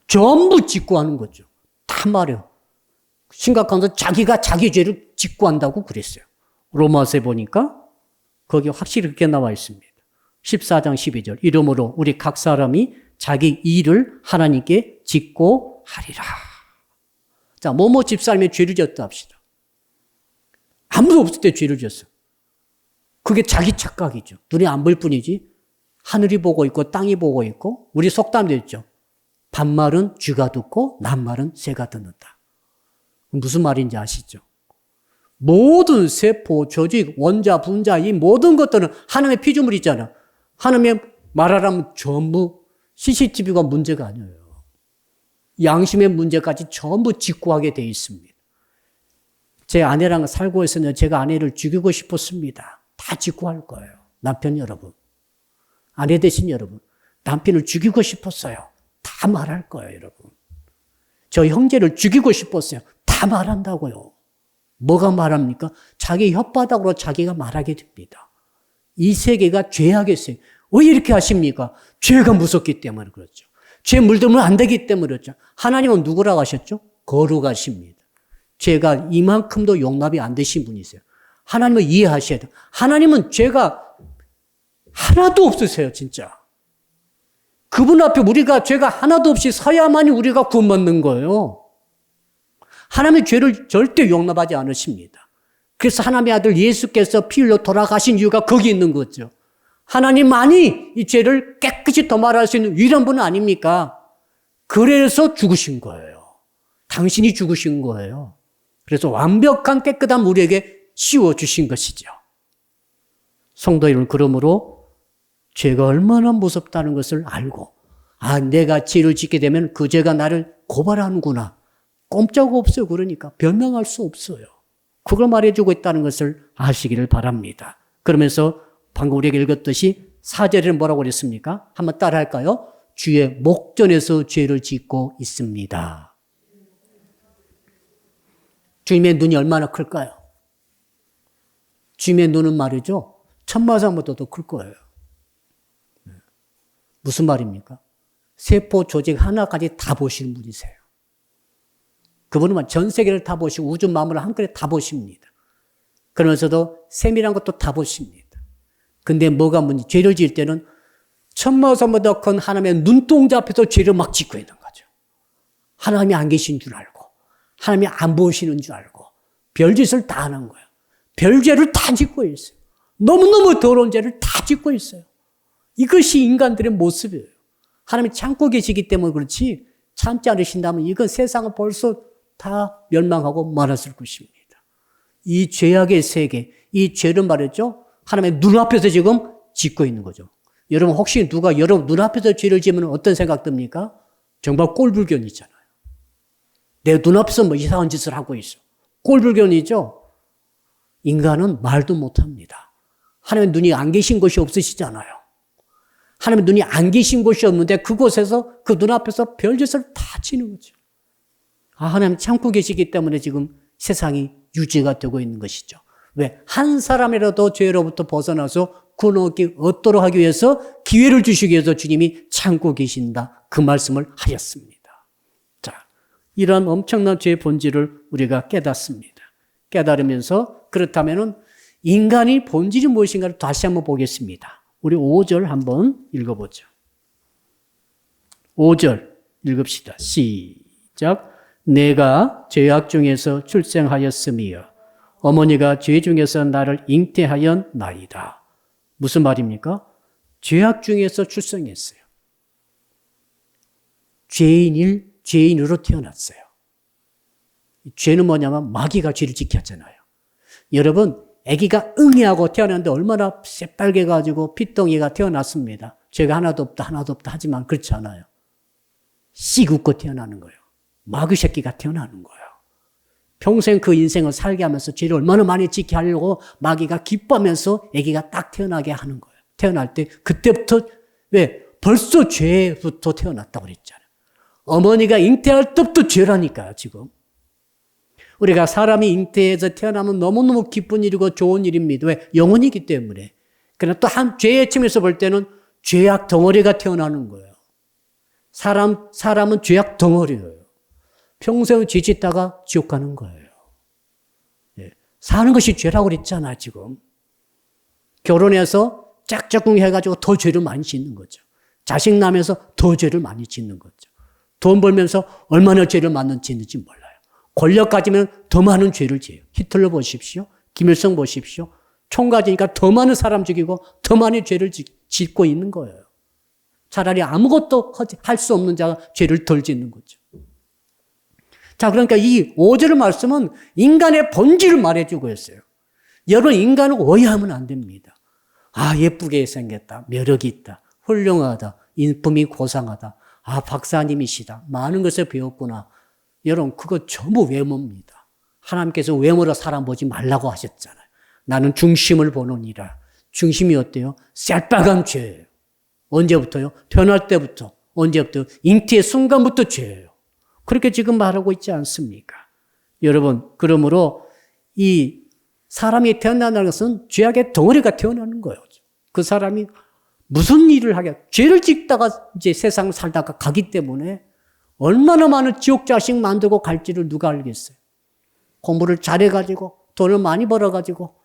전부 직구하는 거죠. 다 말해요. 심각한 건 자기가 자기 죄를 직구한다고 그랬어요. 로마서에 보니까 거기 확실히 그렇게 나와 있습니다. 14장 12절. 이러므로 우리 각 사람이 자기 일을 하나님께 직고하리라. 자, 뭐뭐 집사람이 죄를 지었다 합시다. 아무도 없을 때 죄를 지었어. 그게 자기 착각이죠. 눈에 안 보일 뿐이지. 하늘이 보고 있고 땅이 보고 있고 우리 속담도 있죠. 반말은 쥐가 듣고 낱말은 새가 듣는다. 무슨 말인지 아시죠? 모든 세포, 조직, 원자, 분자 이 모든 것들은 하나님의 피조물이 있잖아. 하나님의 말하라면 전부 CCTV가 문제가 아니에요. 양심의 문제까지 전부 직구하게 돼 있습니다. 제 아내랑 살고 있었는데 제가 아내를 죽이고 싶었습니다. 다 직구할 거예요. 남편 여러분. 아내 되신 여러분. 남편을 죽이고 싶었어요. 다 말할 거예요, 여러분. 저 형제를 죽이고 싶었어요. 다 말한다고요. 뭐가 말합니까? 자기 혓바닥으로 자기가 말하게 됩니다. 이 세계가 죄악이었어요. 왜 이렇게 하십니까? 죄가 무섭기 때문에 그렇죠. 죄 물들면 안 되기 때문에 그렇죠. 하나님은 누구라고 하셨죠? 거룩하십니다. 죄가 이만큼도 용납이 안 되신 분이세요. 하나님을 이해하셔야 돼요. 하나님은 죄가 하나도 없으세요, 진짜. 그분 앞에 우리가 죄가 하나도 없이 서야만이 우리가 구원받는 거예요. 하나님의 죄를 절대 용납하지 않으십니다. 그래서 하나님의 아들 예수께서 피 흘려 돌아가신 이유가 거기 있는 거죠. 하나님만이 이 죄를 깨끗이 도말할 수 있는 유일한 분은 아닙니까? 그래서 죽으신 거예요. 당신이 죽으신 거예요. 그래서 완벽한 깨끗한 우리에게 씌워주신 것이죠. 성도 여러분, 그러므로 죄가 얼마나 무섭다는 것을 알고, 내가 죄를 짓게 되면 그 죄가 나를 고발하는구나. 꼼짝 없어요. 그러니까 변명할 수 없어요. 그걸 말해주고 있다는 것을 아시기를 바랍니다. 그러면서 방금 우리에게 읽었듯이 4절에는 뭐라고 그랬습니까? 한번 따라할까요? 주의 목전에서 죄를 짓고 있습니다. 주님의 눈이 얼마나 클까요? 주님의 눈은 말이죠. 천마산보다 더 클 거예요. 무슨 말입니까? 세포 조직 하나까지 다 보시는 분이세요. 그분은 전 세계를 다 보시고 우주 만물을 한꺼번에 다 보십니다. 그러면서도 세밀한 것도 다 보십니다. 근데 뭐가 문제? 죄를 지을 때는 천마산보다 큰 하나님의 눈동자 앞에서 죄를 막 짓고 있는 거죠. 하나님이 안 계신 줄 알고, 하나님이 안 보시는 줄 알고, 별짓을 다 하는 거예요. 별죄를 다 짓고 있어요. 너무너무 더러운 죄를 다 짓고 있어요. 이것이 인간들의 모습이에요. 하나님이 참고 계시기 때문에 그렇지, 참지 않으신다면 이건 세상은 벌써 다 멸망하고 말았을 것입니다. 이 죄악의 세계, 이 죄를 말했죠. 하나님의 눈앞에서 지금 짓고 있는 거죠. 여러분 혹시 누가 여러분 눈앞에서 죄를 지으면 어떤 생각 듭니까? 정말 꼴불견이잖아요. 내 눈앞에서 뭐 이상한 짓을 하고 있어. 꼴불견이죠. 인간은 말도 못합니다. 하나님의 눈이 안 계신 것이 없으시잖아요. 하나님 눈이 안 계신 곳이 없는데 그곳에서 그 눈앞에서 별짓을 다 치는 거죠. 하나님 참고 계시기 때문에 지금 세상이 유지가 되고 있는 것이죠. 왜? 한 사람이라도 죄로부터 벗어나서 구원을 얻도록 하기 위해서 기회를 주시기 위해서 주님이 참고 계신다. 그 말씀을 하셨습니다. 자, 이런 엄청난 죄의 본질을 우리가 깨닫습니다. 깨달으면서 그렇다면은 인간의 본질이 무엇인가를 다시 한번 보겠습니다. 우리 5절 한번 읽어보죠. 5절 읽읍시다. 시작. 내가 죄악 중에서 출생하였으며 어머니가 죄 중에서 나를 잉태하였나이다. 무슨 말입니까? 죄악 중에서 출생했어요. 죄인으로 태어났어요. 죄는 뭐냐면 마귀가 죄를 지켰잖아요. 여러분, 아기가 응애하고 태어났는데 얼마나 새빨개가지고 핏덩이가 태어났습니다. 죄가 하나도 없다 하지만 그렇지 않아요. 씩 웃고 태어나는 거예요. 마귀 새끼가 태어나는 거예요. 평생 그 인생을 살게 하면서 죄를 얼마나 많이 지게 하려고 마귀가 기뻐하면서 아기가 딱 태어나게 하는 거예요. 태어날 때 그때부터 왜? 벌써 죄부터 태어났다고 그랬잖아요. 어머니가 잉태할 때부터 죄라니까요, 지금. 우리가 사람이 잉태해서 태어나면 너무너무 기쁜 일이고 좋은 일입니다. 왜? 영혼이기 때문에. 그러나 또 한 죄의 측면에서 볼 때는 죄악 덩어리가 태어나는 거예요. 사람은 죄악 덩어리예요. 평생 죄 짓다가 지옥 가는 거예요. 예. 사는 것이 죄라고 그랬잖아, 지금. 결혼해서 짝짝꿍 해가지고 더 죄를 많이 짓는 거죠. 자식 낳으면서 더 죄를 많이 짓는 거죠. 돈 벌면서 얼마나 죄를 많이 짓는지 몰라요. 권력 가지면 더 많은 죄를 지어요. 히틀러 보십시오. 김일성 보십시오. 총 가지니까 더 많은 사람 죽이고 더 많은 죄를 짓고 있는 거예요. 차라리 아무것도 할 수 없는 자가 죄를 덜 짓는 거죠. 자, 그러니까 이 5절 말씀은 인간의 본질을 말해주고 있어요. 여러분, 인간을 오해하면 안 됩니다. 예쁘게 생겼다. 매력이 있다. 훌륭하다. 인품이 고상하다. 박사님이시다. 많은 것을 배웠구나. 여러분, 그거 전부 외모입니다. 하나님께서 외모로 사람 보지 말라고 하셨잖아요. 나는 중심을 보느니라. 중심이 어때요? 새빨간 죄예요. 언제부터요? 태어날 때부터. 언제부터? 잉태의 순간부터 죄예요. 그렇게 지금 말하고 있지 않습니까? 여러분, 그러므로 이 사람이 태어난다는 것은 죄악의 덩어리가 태어나는 거예요. 그 사람이 무슨 일을 하게, 죄를 짓다가 이제 세상을 살다가 가기 때문에 얼마나 많은 지옥 자식 만들고 갈지를 누가 알겠어요. 공부를 잘해가지고 돈을 많이 벌어가지고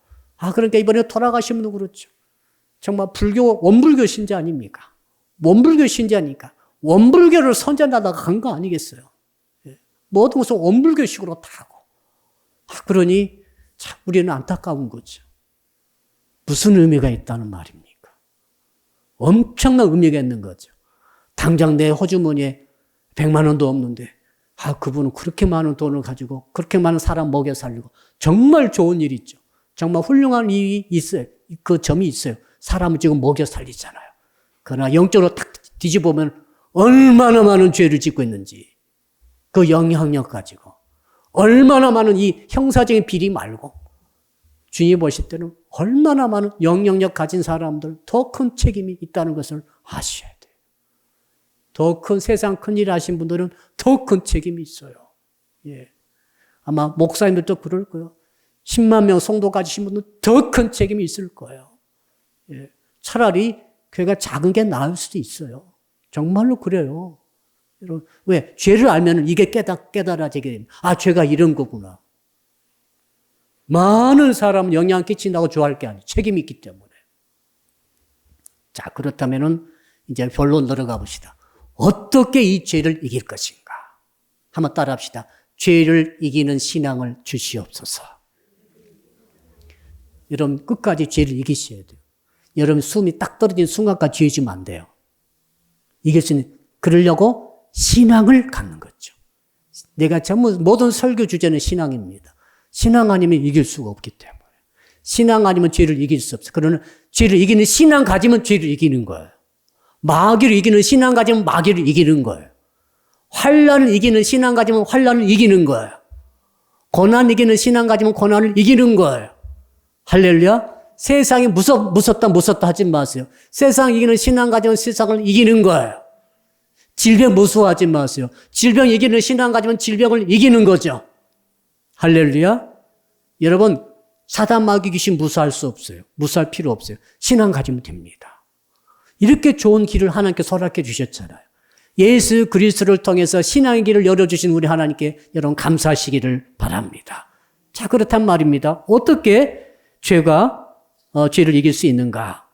그러니까 이번에 돌아가신 분도 그렇죠. 정말 원불교 신자 아닙니까? 원불교 신자니까 원불교를 선전하다가 간 거 아니겠어요? 모든 것을 원불교식으로 다 하고. 그러니 참 우리는 안타까운 거죠. 무슨 의미가 있다는 말입니까? 엄청난 의미가 있는 거죠. 당장 내 호주머니에 100만 원도 없는데 그분은 그렇게 많은 돈을 가지고 그렇게 많은 사람 먹여 살리고 정말 좋은 일이 있죠. 정말 훌륭한 일이 있어요. 그 점이 있어요. 사람을 지금 먹여 살리잖아요. 그러나 영적으로 딱 뒤집어보면 얼마나 많은 죄를 짓고 있는지 그 영향력 가지고 얼마나 많은 이 형사적인 비리 말고 주님 보실 때는 얼마나 많은 영향력 가진 사람들 더 큰 책임이 있다는 것을 아셔야 돼요. 더 큰 세상 큰일 하신 분들은 더 큰 책임이 있어요. 예. 아마 목사님들도 그럴 거예요. 10만 명 성도 가지신 분들은 더 큰 책임이 있을 거예요. 예. 차라리 교회가 작은 게 나을 수도 있어요. 정말로 그래요. 왜? 죄를 알면 이게 깨달아지게 됩니다. 죄가 이런 거구나. 많은 사람은 영향 끼친다고 좋아할 게 아니에요. 책임이 있기 때문에. 자, 그렇다면은 이제 본론 들어가 봅시다. 어떻게 이 죄를 이길 것인가? 한번 따라 합시다. 죄를 이기는 신앙을 주시옵소서. 여러분, 끝까지 죄를 이기셔야 돼요. 여러분, 숨이 딱 떨어진 순간까지 죄 지면 안 돼요. 이길 수 있는, 그러려고 신앙을 갖는 거죠. 내가 전부 모든 설교 주제는 신앙입니다. 신앙 아니면 이길 수가 없기 때문에. 신앙 아니면 죄를 이길 수 없어요. 그러나 죄를 이기는 신앙 가지면 죄를 이기는 거예요. 마귀를 이기는 신앙 가지면 마귀를 이기는 거예요. 환난을 이기는 신앙 가지면 환난을 이기는 거예요. 고난 이기는 신앙 가지면 고난을 이기는 거예요. 할렐루야. 세상이 무섭다 하지 마세요. 세상 이기는 신앙 가지면 세상을 이기는 거예요. 질병 무서워하지 마세요. 질병 이기는 신앙 가지면 질병을 이기는 거죠. 할렐루야. 여러분, 사단 마귀 귀신 무서워할 수 없어요. 무서워할 필요 없어요. 신앙 가지면 됩니다. 이렇게 좋은 길을 하나님께서 허락해 주셨잖아요. 예수 그리스도를 통해서 신앙의 길을 열어주신 우리 하나님께 여러분 감사하시기를 바랍니다. 자, 그렇단 말입니다. 어떻게 죄를 이길 수 있는가?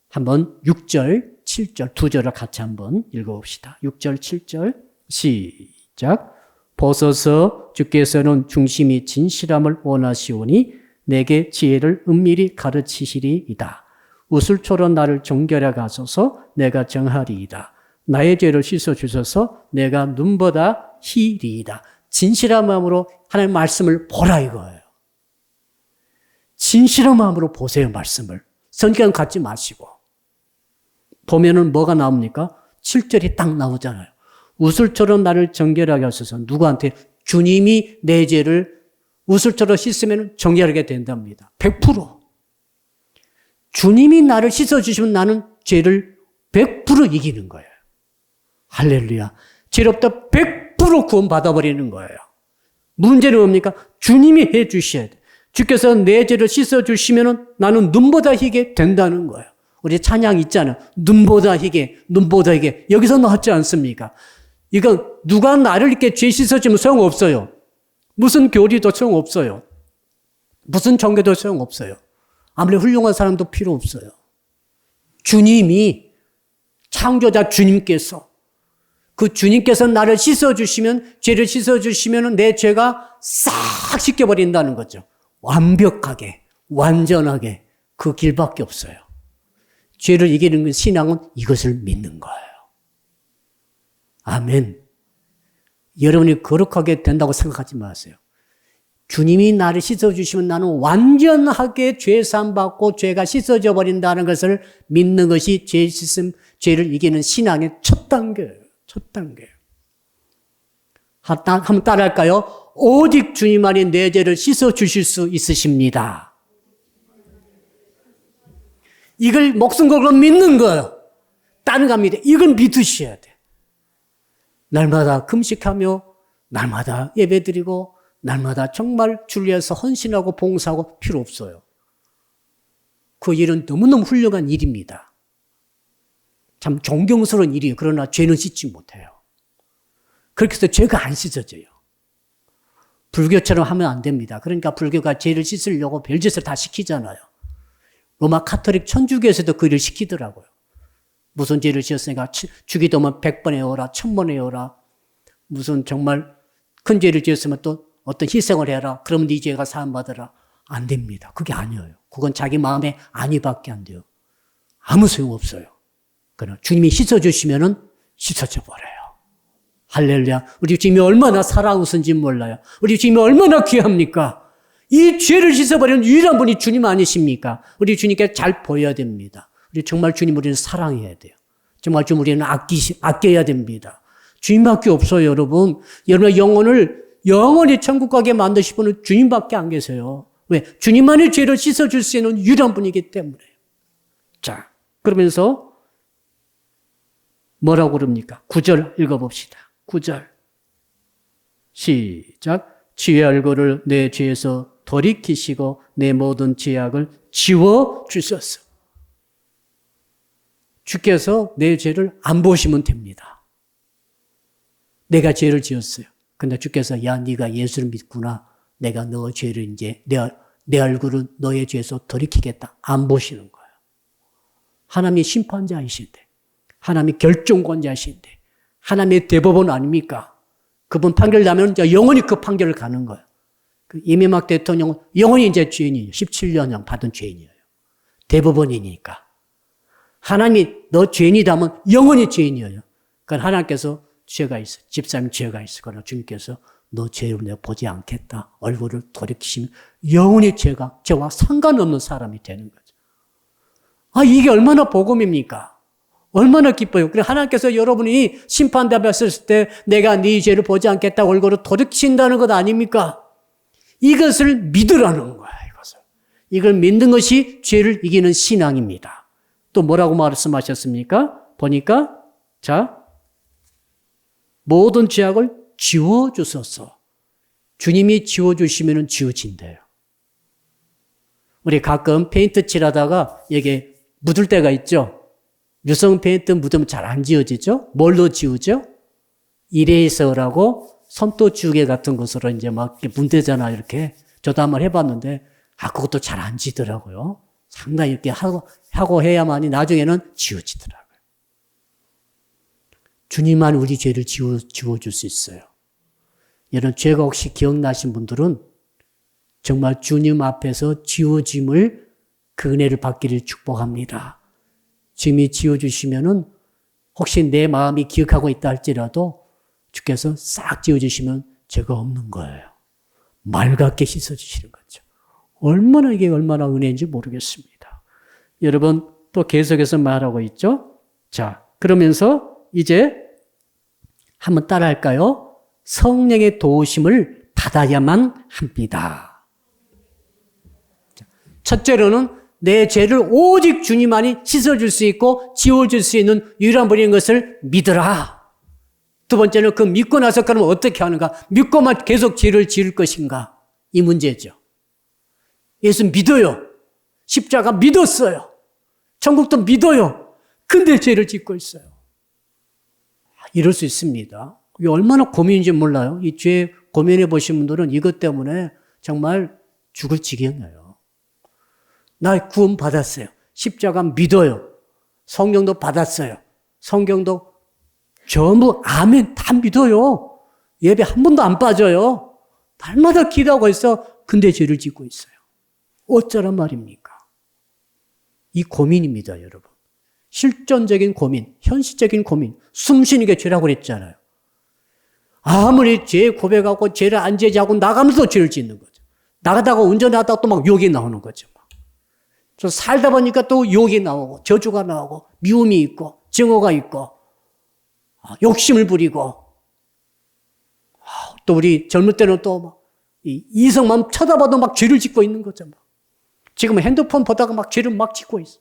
한번 6절, 7절 두 절을 같이 한번 읽어봅시다. 6절, 7절 시작. 벗어서 주께서는 중심이 진실함을 원하시오니 내게 지혜를 은밀히 가르치시리이다. 우슬초로 나를 정결하게 하소서 내가 정하리이다. 나의 죄를 씻어주셔서 내가 눈보다 희리이다. 진실한 마음으로 하나님의 말씀을 보라 이거예요. 진실한 마음으로 보세요, 말씀을. 성경 갖지 마시고. 보면은 뭐가 나옵니까? 7절이 딱 나오잖아요. 우슬초로 나를 정결하게 하소서. 누구한테? 주님이 내 죄를 우슬초로 씻으면 정결하게 된답니다. 100%. 주님이 나를 씻어주시면 나는 죄를 100% 이기는 거예요. 할렐루야. 죄로부터 100% 구원받아버리는 거예요. 문제는 뭡니까? 주님이 해 주셔야 돼. 주께서 내 죄를 씻어주시면 나는 눈보다 희게 된다는 거예요. 우리 찬양 있잖아요. 눈보다 희게, 눈보다 희게. 여기서 나왔지 않습니까? 이거 누가 나를 이렇게 죄 씻어주면 소용없어요. 무슨 교리도 소용없어요. 무슨 종교도 소용없어요. 아무리 훌륭한 사람도 필요 없어요. 주님이, 창조자 주님께서, 그 주님께서 나를 씻어주시면, 죄를 씻어주시면 내 죄가 싹 씻겨버린다는 거죠. 완벽하게, 완전하게 그 길밖에 없어요. 죄를 이기는 신앙은 이것을 믿는 거예요. 아멘. 여러분이 거룩하게 된다고 생각하지 마세요. 주님이 나를 씻어주시면 나는 완전하게 죄사함 받고 죄가 씻어져 버린다는 것을 믿는 것이 죄를 이기는 신앙의 첫 단계예요. 첫 단계예요. 한번 따라할까요? 오직 주님만이 내 죄를 씻어주실 수 있으십니다. 이걸 목숨 걸고 믿는 거예요. 다른 거 합니다. 이걸 믿으셔야 돼. 날마다 금식하며 날마다 예배드리고 날마다 정말 주를 위해서 헌신하고 봉사하고 필요 없어요. 그 일은 너무너무 훌륭한 일입니다. 참 존경스러운 일이에요. 그러나 죄는 씻지 못해요. 그렇게 해서 죄가 안 씻어져요. 불교처럼 하면 안 됩니다. 그러니까 불교가 죄를 씻으려고 별짓을 다 시키잖아요. 로마 카톨릭 천주교에서도 그 일을 시키더라고요. 무슨 죄를 지었으니까 주기도면 100번 해오라, 1000번 해오라. 무슨 정말 큰 죄를 지었으면 또 어떤 희생을 해라. 그러면 네 죄가 사함받으라. 안 됩니다. 그게 아니에요. 그건 자기 마음에 안위밖에 안 돼요. 아무 소용없어요. 그러나 주님이 씻어주시면은 씻어져 버려요. 할렐루야. 우리 주님이 얼마나 살아오신지 몰라요. 우리 주님이 얼마나 귀합니까? 이 죄를 씻어버리는 유일한 분이 주님 아니십니까? 우리 주님께 잘 보여야 됩니다. 우리 정말 주님 우리는 사랑해야 돼요. 정말 주님 우리는 아껴야 됩니다. 주님밖에 없어요, 여러분. 여러분의 영혼을 영원히 천국 가게 만드실 분은 주님밖에 안 계세요. 왜? 주님만이 죄를 씻어줄 수 있는 유일한 분이기 때문에. 자, 그러면서 뭐라고 그럽니까? 9절 읽어봅시다. 9절. 시작. 주의 얼굴을 내 죄에서 돌이키시고 내 모든 죄악을 지워주소서. 주께서 내 죄를 안 보시면 됩니다. 내가 죄를 지었어요. 근데 주께서 야 네가 예수를 믿구나. 내가 너 죄를 이제 내 얼굴을 너의 죄에서 돌이키겠다. 안 보시는 거예요. 하나님이 심판자이신데 하나님이 결정권자이신데 하나님의 대법원 아닙니까? 그분 판결 나면 이제 영원히 그 판결을 가는 거예요. 그 이명박 대통령은 영원히 이제 죄인이에요. 17년형 받은 죄인이에요. 대법원이니까. 하나님이 너 죄인이다 하면 영원히 죄인이에요. 그러니까 하나님께서 죄가 있어. 집사님 죄가 있어. 그러나 주님께서 너 죄를 내가 보지 않겠다. 얼굴을 돌이키시면 영원히 죄와 상관없는 사람이 되는 거죠. 아, 이게 얼마나 복음입니까? 얼마나 기뻐요. 그래 하나님께서 여러분이 심판받았을 때 내가 네 죄를 보지 않겠다 얼굴을 돌이킨다는 것 아닙니까? 이것을 믿으라는 거야. 이것을. 이걸 믿는 것이 죄를 이기는 신앙입니다. 또 뭐라고 말씀하셨습니까? 보니까 자, 모든 죄악을 지워주소서. 주님이 지워주시면 지워진대요. 우리 가끔 페인트 칠하다가 여기에 묻을 때가 있죠. 유성 페인트 묻으면 잘 안 지워지죠. 뭘로 지우죠? 이레이서라고 손톱주개 같은 것으로 이제 막 이렇게 문대잖아, 이렇게. 저도 한번 해봤는데, 그것도 잘 안 지더라고요. 상당히 이렇게 하고 해야만이 나중에는 지워지더라고요. 주님만 우리 죄를 지워줄 수 있어요. 여러분, 죄가 혹시 기억나신 분들은 정말 주님 앞에서 지워짐을 그 은혜를 받기를 축복합니다. 주님이 지워주시면은 혹시 내 마음이 기억하고 있다 할지라도 주께서 싹 지워주시면 죄가 없는 거예요. 맑게 씻어주시는 거죠. 이게 얼마나 은혜인지 모르겠습니다. 여러분, 또 계속해서 말하고 있죠. 자, 그러면서 이제 한번 따라할까요? 성령의 도우심을 받아야만 합니다. 첫째로는 내 죄를 오직 주님만이 씻어줄 수 있고 지워줄 수 있는 유일한 분인 것을 믿으라. 두 번째는 그 믿고 나서 그러면 어떻게 하는가? 믿고만 계속 죄를 지을 것인가? 이 문제죠. 예수 믿어요. 십자가 믿었어요. 천국도 믿어요. 근데 죄를 짓고 있어요. 이럴 수 있습니다. 이게 얼마나 고민인지 몰라요. 이 죄 고민해 보신 분들은 이것 때문에 정말 죽을 지경이에요. 나 구원 받았어요. 십자가 믿어요. 성경도 받았어요. 성경도 전부 아멘 다 믿어요. 예배 한 번도 안 빠져요. 날마다 기도하고 있어. 근데 죄를 짓고 있어요. 어쩌란 말입니까? 이 고민입니다, 여러분. 실존적인 고민, 현실적인 고민, 숨쉬는 게 죄라고 그랬잖아요. 아무리 죄 고백하고 죄를 안 제지하고 나가면서 죄를 짓는 거죠. 나가다가 운전하다가 또 막 욕이 나오는 거죠. 저 살다 보니까 또 욕이 나오고 저주가 나오고 미움이 있고 증오가 있고 욕심을 부리고 또 우리 젊을 때는 또 막 이성만 쳐다봐도 막 죄를 짓고 있는 거죠. 지금 핸드폰 보다가 막 죄를 막 짓고 있어.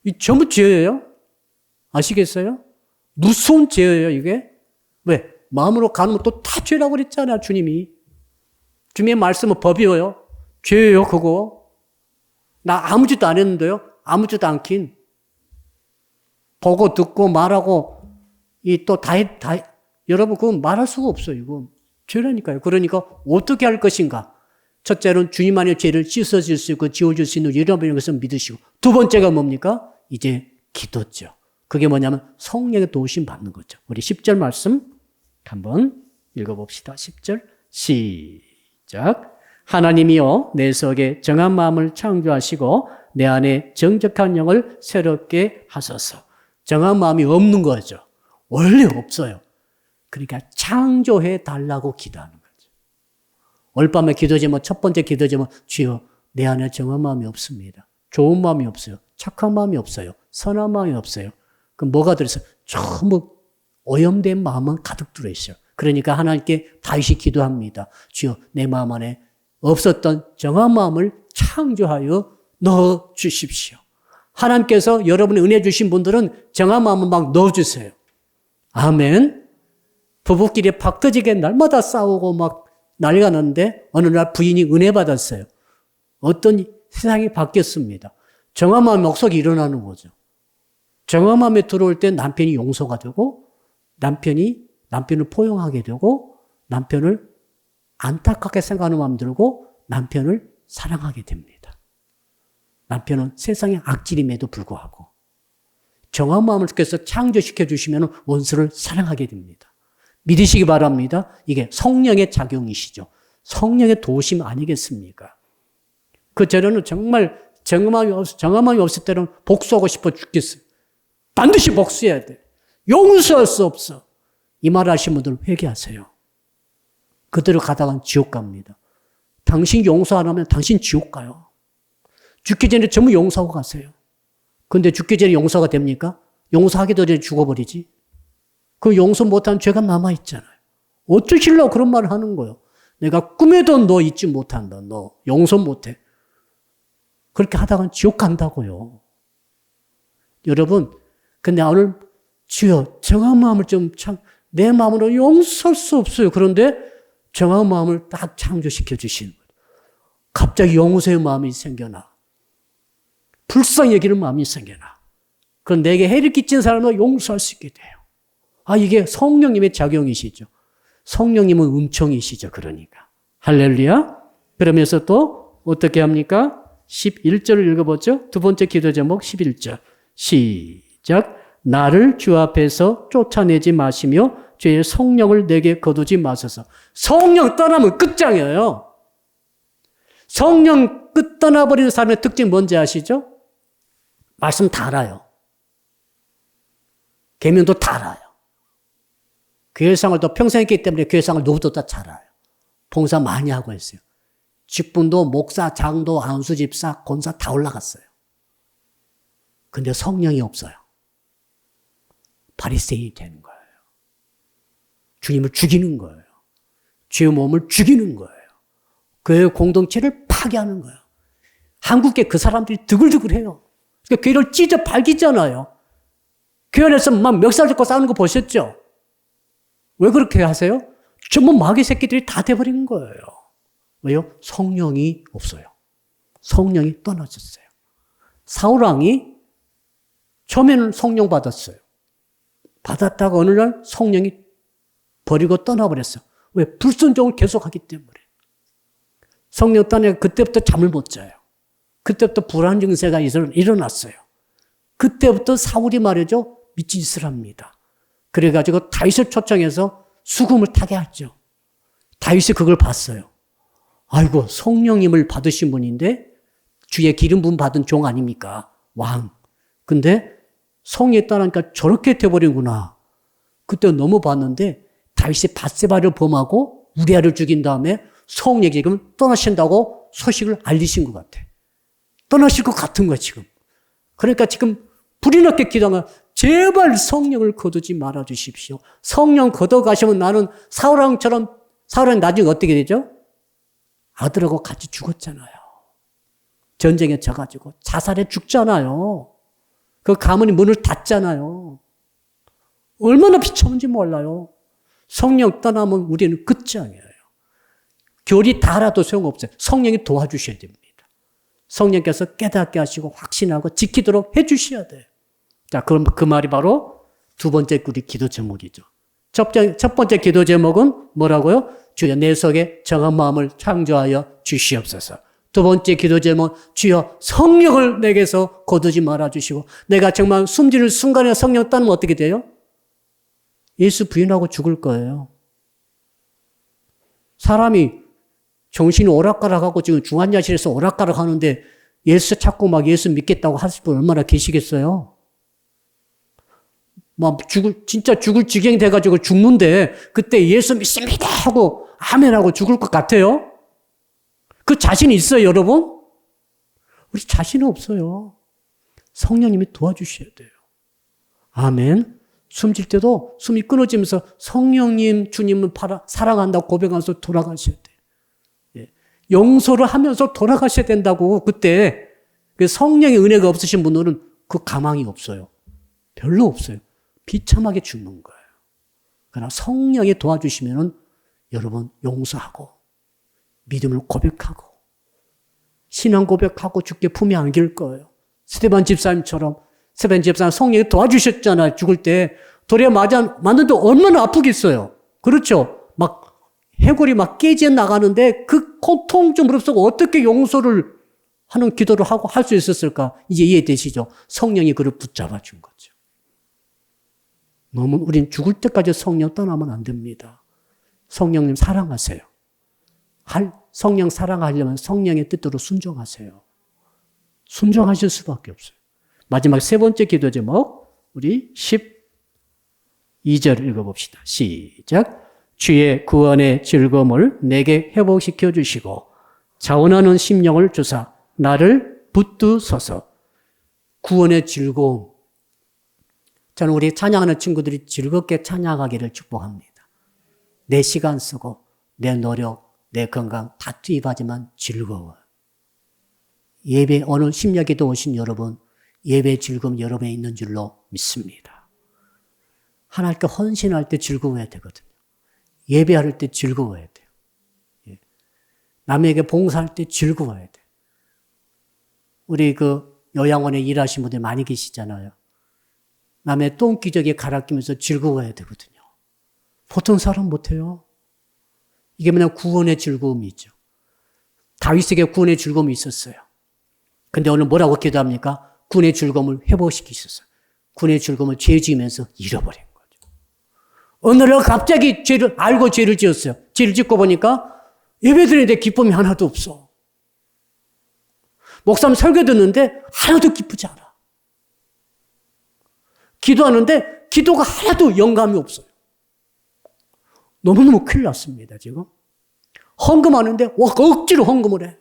이 전부 죄예요. 아시겠어요? 무서운 죄예요, 이게. 왜? 마음으로 가는 건 또 다 죄라고 그랬잖아요, 주님이. 주님의 말씀은 법이에요. 죄예요, 그거. 나 아무 짓도 안 했는데요. 아무 짓도 않긴. 보고 듣고 말하고 여러분 그건 말할 수가 없어요. 이건 죄라니까요. 그러니까 어떻게 할 것인가? 첫째는 주님만의 죄를 씻어줄 수 있고 지워줄 수 있는 유일한 것을 믿으시고, 두 번째가 뭡니까? 이제 기도죠. 그게 뭐냐면 성령의 도우심 받는 거죠. 우리 10절 말씀 한번 읽어봅시다. 10절 시작. 하나님이여 내 속에 정한 마음을 창조하시고 내 안에 정직한 영을 새롭게 하소서. 정한 마음이 없는 거죠. 원래 없어요. 그러니까 창조해 달라고 기도하는 거죠. 올밤에 기도 제목, 첫 번째 기도 제목, 주여 내 안에 정한 마음이 없습니다. 좋은 마음이 없어요. 착한 마음이 없어요. 선한 마음이 없어요. 그럼 뭐가 들어있어요? 전부 오염된 마음은 가득 들어있어요. 그러니까 하나님께 다시 기도합니다. 주여 내 마음 안에 없었던 정한 마음을 창조하여 넣어 주십시오. 하나님께서 여러분이 은혜 주신 분들은 정한 마음을 막 넣어 주세요. 아멘. 부부끼리 팍 터지게 날마다 싸우고 막 난리가 났는데 어느 날 부인이 은혜 받았어요. 어떤 세상이 바뀌었습니다. 정한 마음의 목소리 일어나는 거죠. 정한 마음에 들어올 때 남편이 용서가 되고 남편을 포용하게 되고 남편을 안타깝게 생각하는 마음 들고 남편을 사랑하게 됩니다. 남편은 세상의 악질임에도 불구하고 정한 마음을 주께서 창조시켜 주시면 원수를 사랑하게 됩니다. 믿으시기 바랍니다. 이게 성령의 작용이시죠. 성령의 도우심 아니겠습니까? 그 전에는 정말 정한 마음이 없을 때는 복수하고 싶어 죽겠어요. 반드시 복수해야 돼. 용서할 수 없어. 이 말 하신 분들 회개하세요. 그대로 가다간 지옥 갑니다. 당신 용서 안 하면 당신 지옥 가요. 죽기 전에 전부 용서하고 가세요. 근데 죽기 전에 용서가 됩니까? 용서하기 전에 죽어버리지. 그 용서 못한 죄가 남아있잖아요. 어쩌시려고 그런 말을 하는 거예요. 내가 꿈에도 너 잊지 못한다. 너 용서 못해. 그렇게 하다간 지옥 간다고요. 여러분, 근데 오늘 주여 정한 마음을 내 마음으로 용서할 수 없어요. 그런데 정한 마음을 딱 창조시켜 주시는 거예요. 갑자기 용서의 마음이 생겨나. 불쌍히 여기는 마음이 생겨나. 그럼 내게 해를 끼친 사람을 용서할 수 있게 돼요. 이게 성령님의 작용이시죠. 성령님은 은총이시죠. 그러니까. 할렐루야. 그러면서 또 어떻게 합니까? 11절을 읽어보죠. 두 번째 기도 제목 11절. 시작. 나를 주 앞에서 쫓아내지 마시며 주의 성령을 내게 거두지 마소서. 성령 떠나면 끝장이에요. 성령 끝 떠나버리는 사람의 특징 뭔지 아시죠? 말씀 다 알아요. 계명도 다 알아요. 교회생활도 평생 했기 때문에 교회생활 누구보다 잘 알아요. 봉사 많이 하고 있어요. 직분도 목사, 장도, 안수 집사, 권사 다 올라갔어요. 근데 성령이 없어요. 바리새인이 되는 거예요. 주님을 죽이는 거예요. 주의 몸을 죽이는 거예요. 교회 공동체를 파괴하는 거예요. 한국에 그 사람들이 드글드글해요. 그러니까 교회를 찢어 발기잖아요. 교회 안에서 막 멱살 잡고 싸우는 거 보셨죠? 왜 그렇게 하세요? 전부 마귀 새끼들이 다 돼버린 거예요. 왜요? 성령이 없어요. 성령이 떠나졌어요. 사울왕이 처음에는 성령 받았어요. 받았다가 어느 날 성령이 버리고 떠나버렸어요. 왜? 불순종을 계속하기 때문에. 성령 떠나니까 그때부터 잠을 못 자요. 그때부터 불안 증세가 일어났어요. 그때부터 사울이 말이죠. 미친 짓을 합니다. 그래가지고 다윗을 초청해서 수금을 타게 하죠. 다윗이 그걸 봤어요. 아이고, 성령님을 받으신 분인데 주의 기름 부음 받은 종 아닙니까? 왕. 근데 성령이 떠나니까 저렇게 돼버리구나. 그때 넘어봤는데 다윗이 밧세바를 범하고 우리아를 죽인 다음에 성령이 지금 떠나신다고 소식을 알리신 것 같아. 떠나실 것 같은 거야, 지금. 그러니까 지금 불이 났게 기도하면 제발 성령을 거두지 말아 주십시오. 성령 거둬가시면 나는 사울왕처럼, 사울왕이 나중에 어떻게 되죠? 아들하고 같이 죽었잖아요. 전쟁에 져가지고 자살해 죽잖아요. 그 가문이 문을 닫잖아요. 얼마나 비참한지 몰라요. 성령 떠나면 우리는 끝장이에요. 교리 다 알아도 소용없어요. 성령이 도와주셔야 됩니다. 성령께서 깨닫게 하시고 확신하고 지키도록 해주셔야 돼요. 자, 그럼 그 말이 바로 두 번째 우리 기도 제목이죠. 첫 번째 기도 제목은 뭐라고요? 주여 내 속에 정한 마음을 창조하여 주시옵소서. 두 번째 기도 제목, 주여 성령을 내게서 거두지 말아주시고, 내가 정말 숨지는 순간에 성령 떠나면 어떻게 돼요? 예수 부인하고 죽을 거예요. 사람이 정신이 오락가락하고 지금 중환자실에서 오락가락 하는데 예수 찾고 막 예수 믿겠다고 하실 분 얼마나 계시겠어요? 막 진짜 죽을 지경이 돼가지고 죽는데 그때 예수 믿습니다 하고 아멘 하고 죽을 것 같아요? 그 자신이 있어요, 여러분? 우리 자신은 없어요. 성령님이 도와주셔야 돼요. 아멘. 숨질 때도 숨이 끊어지면서 성령님, 주님을 사랑한다고 고백하면서 돌아가셔야 돼요. 용서를 하면서 돌아가셔야 된다고. 그때 성령의 은혜가 없으신 분들은 그 가망이 없어요. 별로 없어요. 비참하게 죽는 거예요. 그러나 성령이 도와주시면은 여러분 용서하고 믿음을 고백하고 신앙 고백하고 주께 품에 안길 거예요. 스데반 집사님처럼 스데반 집사님 성령이 도와주셨잖아요. 죽을 때 돌에 맞는데 얼마나 아프겠어요. 그렇죠? 막 해골이 막 깨져 나가는데 그 고통 좀 무릅쓰고 어떻게 용서를 하는 기도를 하고 할 수 있었을까? 이제 이해되시죠? 성령이 그를 붙잡아 준 거죠. 너무 우린 죽을 때까지 성령 떠나면 안 됩니다. 성령님 사랑하세요. 성령 사랑하려면 성령의 뜻대로 순종하세요. 순종하실 수밖에 없어요. 마지막 세 번째 기도 제목 우리 12절 읽어봅시다. 시작. 주의 구원의 즐거움을 내게 회복시켜 주시고 자원하는 심령을 주사 나를 붙드소서. 구원의 즐거움. 저는 우리 찬양하는 친구들이 즐겁게 찬양하기를 축복합니다. 내 시간 쓰고 내 노력, 내 건강 다 투입하지만 즐거워요. 예배, 오늘 심야기도 오신 여러분, 예배 즐거움 여러분에 있는 줄로 믿습니다. 하나님께 헌신할 때 즐거워야 되거든요. 예배할 때 즐거워야 돼요. 남에게 봉사할 때 즐거워야 돼요. 우리 요양원에 일하시는 분들 많이 계시잖아요. 남의 똥기저귀에 갈아 끼면서 즐거워야 되거든요. 보통 사람 못해요. 이게 그냥 구원의 즐거움이죠. 다윗에게 구원의 즐거움이 있었어요. 근데 오늘 뭐라고 기도합니까? 구원의 즐거움을 회복시키셨어요. 구원의 즐거움을 죄 지으면서 잃어버린 거죠. 어느 날 갑자기 죄를 알고 죄를 지었어요. 죄를 짓고 보니까 예배드리는데 기쁨이 하나도 없어. 목사님 설교 듣는데 하나도 기쁘지 않아. 기도하는데 기도가 하나도 영감이 없어요. 너무너무 큰일 났습니다, 지금. 헌금하는데 억지로 헌금을 해.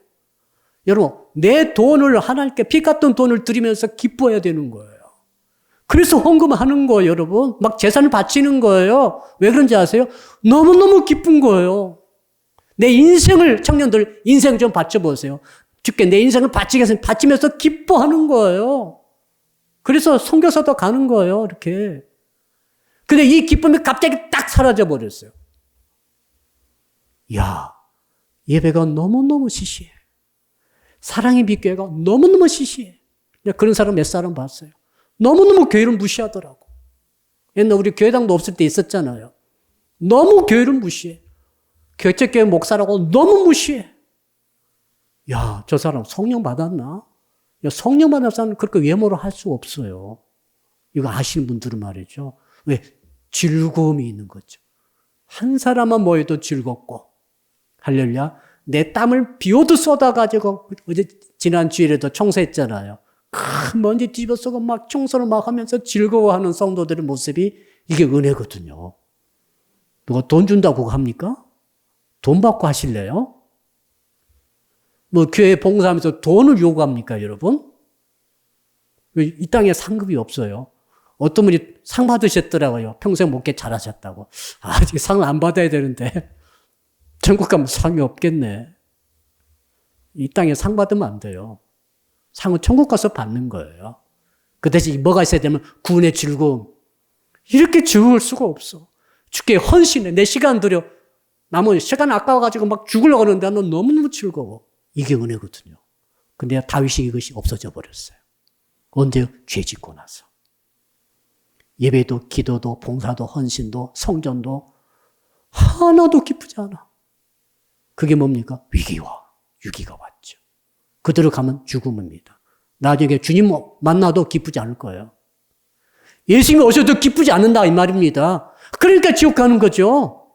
여러분, 내 돈을 하나님께 피 같은 돈을 드리면서 기뻐해야 되는 거예요. 그래서 헌금하는 거예요, 여러분. 막 재산을 바치는 거예요. 왜 그런지 아세요? 너무너무 기쁜 거예요. 내 인생을, 청년들 인생 좀 바쳐보세요. 주께 내 인생을 바치면서 기뻐하는 거예요. 그래서 선교사도 가는 거예요, 이렇게. 근데 이 기쁨이 갑자기 딱 사라져 버렸어요. 야, 예배가 너무너무 시시해. 사랑의 빛교회가 너무너무 시시해. 그런 사람 몇 사람 봤어요. 너무너무 교회를 무시하더라고. 옛날 우리 교회당도 없을 때 있었잖아요. 너무 교회를 무시해. 개척교회 목사라고 너무 무시해. 야, 저 사람 성령 받았나? 야, 성령 받은 사람은 그렇게 외모로 할 수 없어요. 이거 아시는 분들은 말이죠. 왜? 즐거움이 있는 거죠. 한 사람만 모여도 즐겁고, 할렐루야. 내 땀을 비오도 쏟아가지고, 어제 지난 주일에도 청소했잖아요. 큰 먼지 뒤집어 쓰고 막 청소를 막 하면서 즐거워하는 성도들의 모습이 이게 은혜거든요. 누가 돈 준다고 합니까? 돈 받고 하실래요? 뭐 교회 봉사하면서 돈을 요구합니까, 여러분? 이 땅에 상급이 없어요. 어떤 분이 상 받으셨더라고요. 평생 목회 잘하셨다고. 아직 상을 안 받아야 되는데 천국 가면 상이 없겠네. 이 땅에 상 받으면 안 돼요. 상은 천국 가서 받는 거예요. 그 대신 뭐가 있어야 되면 구원의 즐거움. 이렇게 즐거울 수가 없어. 주께 헌신해. 내 시간 들여. 남은 시간 아까워가지고 막 죽으려고 하는데 넌 너무너무 즐거워. 이게 은혜거든요. 근데 다윗이 이것이 없어져 버렸어요. 언제요? 죄 짓고 나서. 예배도 기도도 봉사도 헌신도 성전도 하나도 기쁘지 않아. 그게 뭡니까? 위기와 유기가 왔죠. 그대로 가면 죽음입니다. 나중에 주님 만나도 기쁘지 않을 거예요. 예수님이 오셔도 기쁘지 않는다 이 말입니다. 그러니까 지옥 가는 거죠.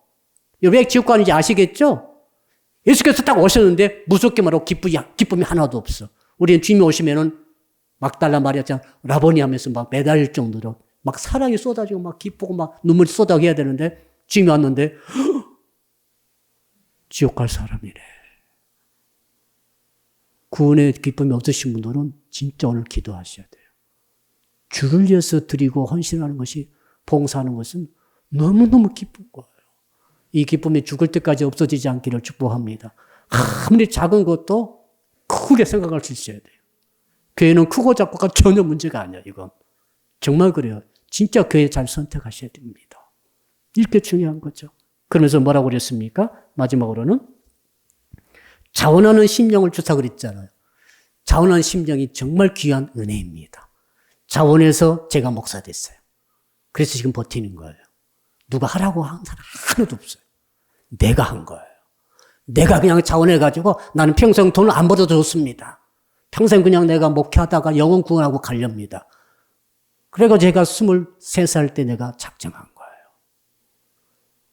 왜 지옥 가는지 아시겠죠? 예수께서 딱 오셨는데 무섭게 말하고 기쁨이 하나도 없어. 우리는 주님이 오시면은 막달라 마리아짱 라보니 하면서 막 매달릴 정도로 막 사랑이 쏟아지고 막 기쁘고 막 눈물이 쏟아지고 해야 되는데 주님이 왔는데 지옥 갈 사람이래. 구원의 기쁨이 없으신 분들은 진짜 오늘 기도하셔야 돼요. 주를 위해서 드리고 헌신하는 것이 봉사하는 것은 너무너무 기쁜 거예요. 이 기쁨이 죽을 때까지 없어지지 않기를 축복합니다. 아무리 작은 것도 크게 생각할 수 있어야 돼요. 교회는 크고 작고가 전혀 문제가 아니야, 이건. 정말 그래요. 진짜 교회 잘 선택하셔야 됩니다. 이렇게 중요한 거죠. 그러면서 뭐라고 그랬습니까? 마지막으로는 자원하는 심령을 주사 그랬잖아요. 자원하는 심령이 정말 귀한 은혜입니다. 자원해서 제가 목사 됐어요. 그래서 지금 버티는 거예요. 누가 하라고 한 사람 하나도 없어요. 내가 한 거예요. 내가 그냥 자원해가지고 나는 평생 돈을 안 벌어도 좋습니다. 평생 그냥 내가 목회하다가 영혼 구원하고 가렵니다. 그래서 제가 23살 때 내가 작정한 거예요.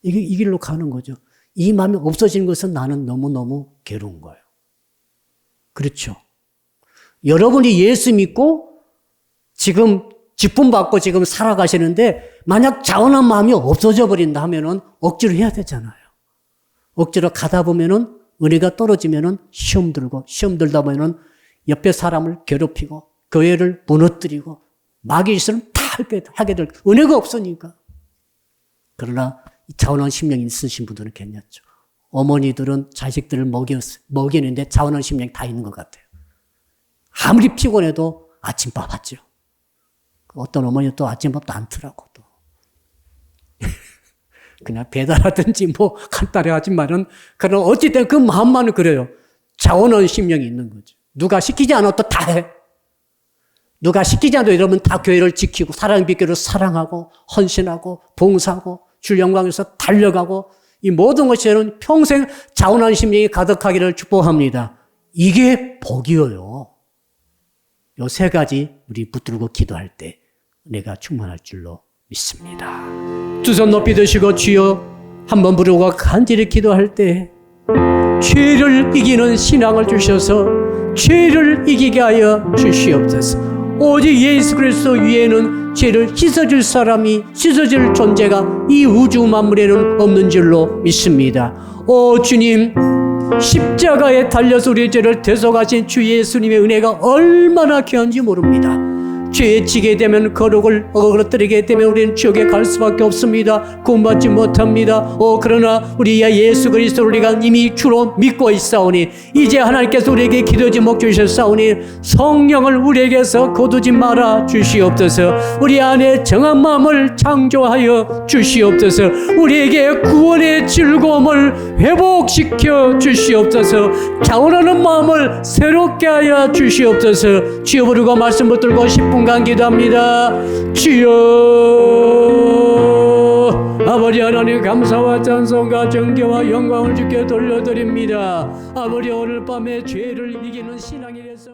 이 길로 가는 거죠. 이 마음이 없어지는 것은 나는 너무너무 괴로운 거예요. 그렇죠. 여러분이 예수 믿고 지금 기쁨 받고 지금 살아가시는데 만약 자원한 마음이 없어져 버린다 하면은 억지로 해야 되잖아요. 억지로 가다 보면은 은혜가 떨어지면은 시험 들다 보면은 옆에 사람을 괴롭히고 교회를 무너뜨리고 마귀 짓을 다 하게 될 은혜가 없으니까. 그러나 자원한 심령이 있으신 분들은 괜찮죠. 어머니들은 자식들을 먹이는데 자원한 심령이 다 있는 것 같아요. 아무리 피곤해도 아침밥 하죠. 어떤 어머니는 또 아침밥도 안 트라고 또. 그냥 배달하든지 뭐 간단히 하지만은, 그런 어찌됐든 그 마음만은 그래요. 자원하는 심령이 있는 거죠. 누가 시키지 않아도 다 해. 누가 시키지 않아도 여러분 다 교회를 지키고 사랑의 빛교를 사랑하고 헌신하고 봉사하고 주 영광에서 달려가고, 이 모든 것이 여러분 평생 자원하는 심령이 가득하기를 축복합니다. 이게 복이에요. 요 세 가지 우리 붙들고 기도할 때 은혜가 충만할 줄로 믿습니다. 두 손 높이 드시고 주여 한번 부르고 간절히 기도할 때 죄를 이기는 신앙을 주셔서 죄를 이기게 하여 주시옵소서. 오직 예수 그리스도 위에는 죄를 씻어줄 사람이, 씻어줄 존재가 이 우주 만물에는 없는 줄로 믿습니다. 오 주님, 십자가에 달려서 우리의 죄를 대속하신 주 예수님의 은혜가 얼마나 귀한지 모릅니다. 죄에 지게 되면 거룩을 어그러뜨리게 되면 우리는 지옥에 갈 수밖에 없습니다. 구원받지 못합니다. 그러나 우리 예수 그리스도를 우리가 이미 주로 믿고 있사오니 이제 하나님께서 우리에게 기도 제목 주셨사오니 성령을 우리에게서 거두지 말아 주시옵소서. 우리 안에 정한 마음을 창조하여 주시옵소서. 우리에게 구원의 즐거움을 회복시켜 주시옵소서. 자원하는 마음을 새롭게 하여 주시옵소서. 주여 부르고 말씀 붙들고 10분 기도합니다. 주여, 아버지 하나님 감사와 찬송과 정겨와 영광을 주께 돌려드립니다. 아버지 오늘 밤에 죄를 이기는 신앙이 되서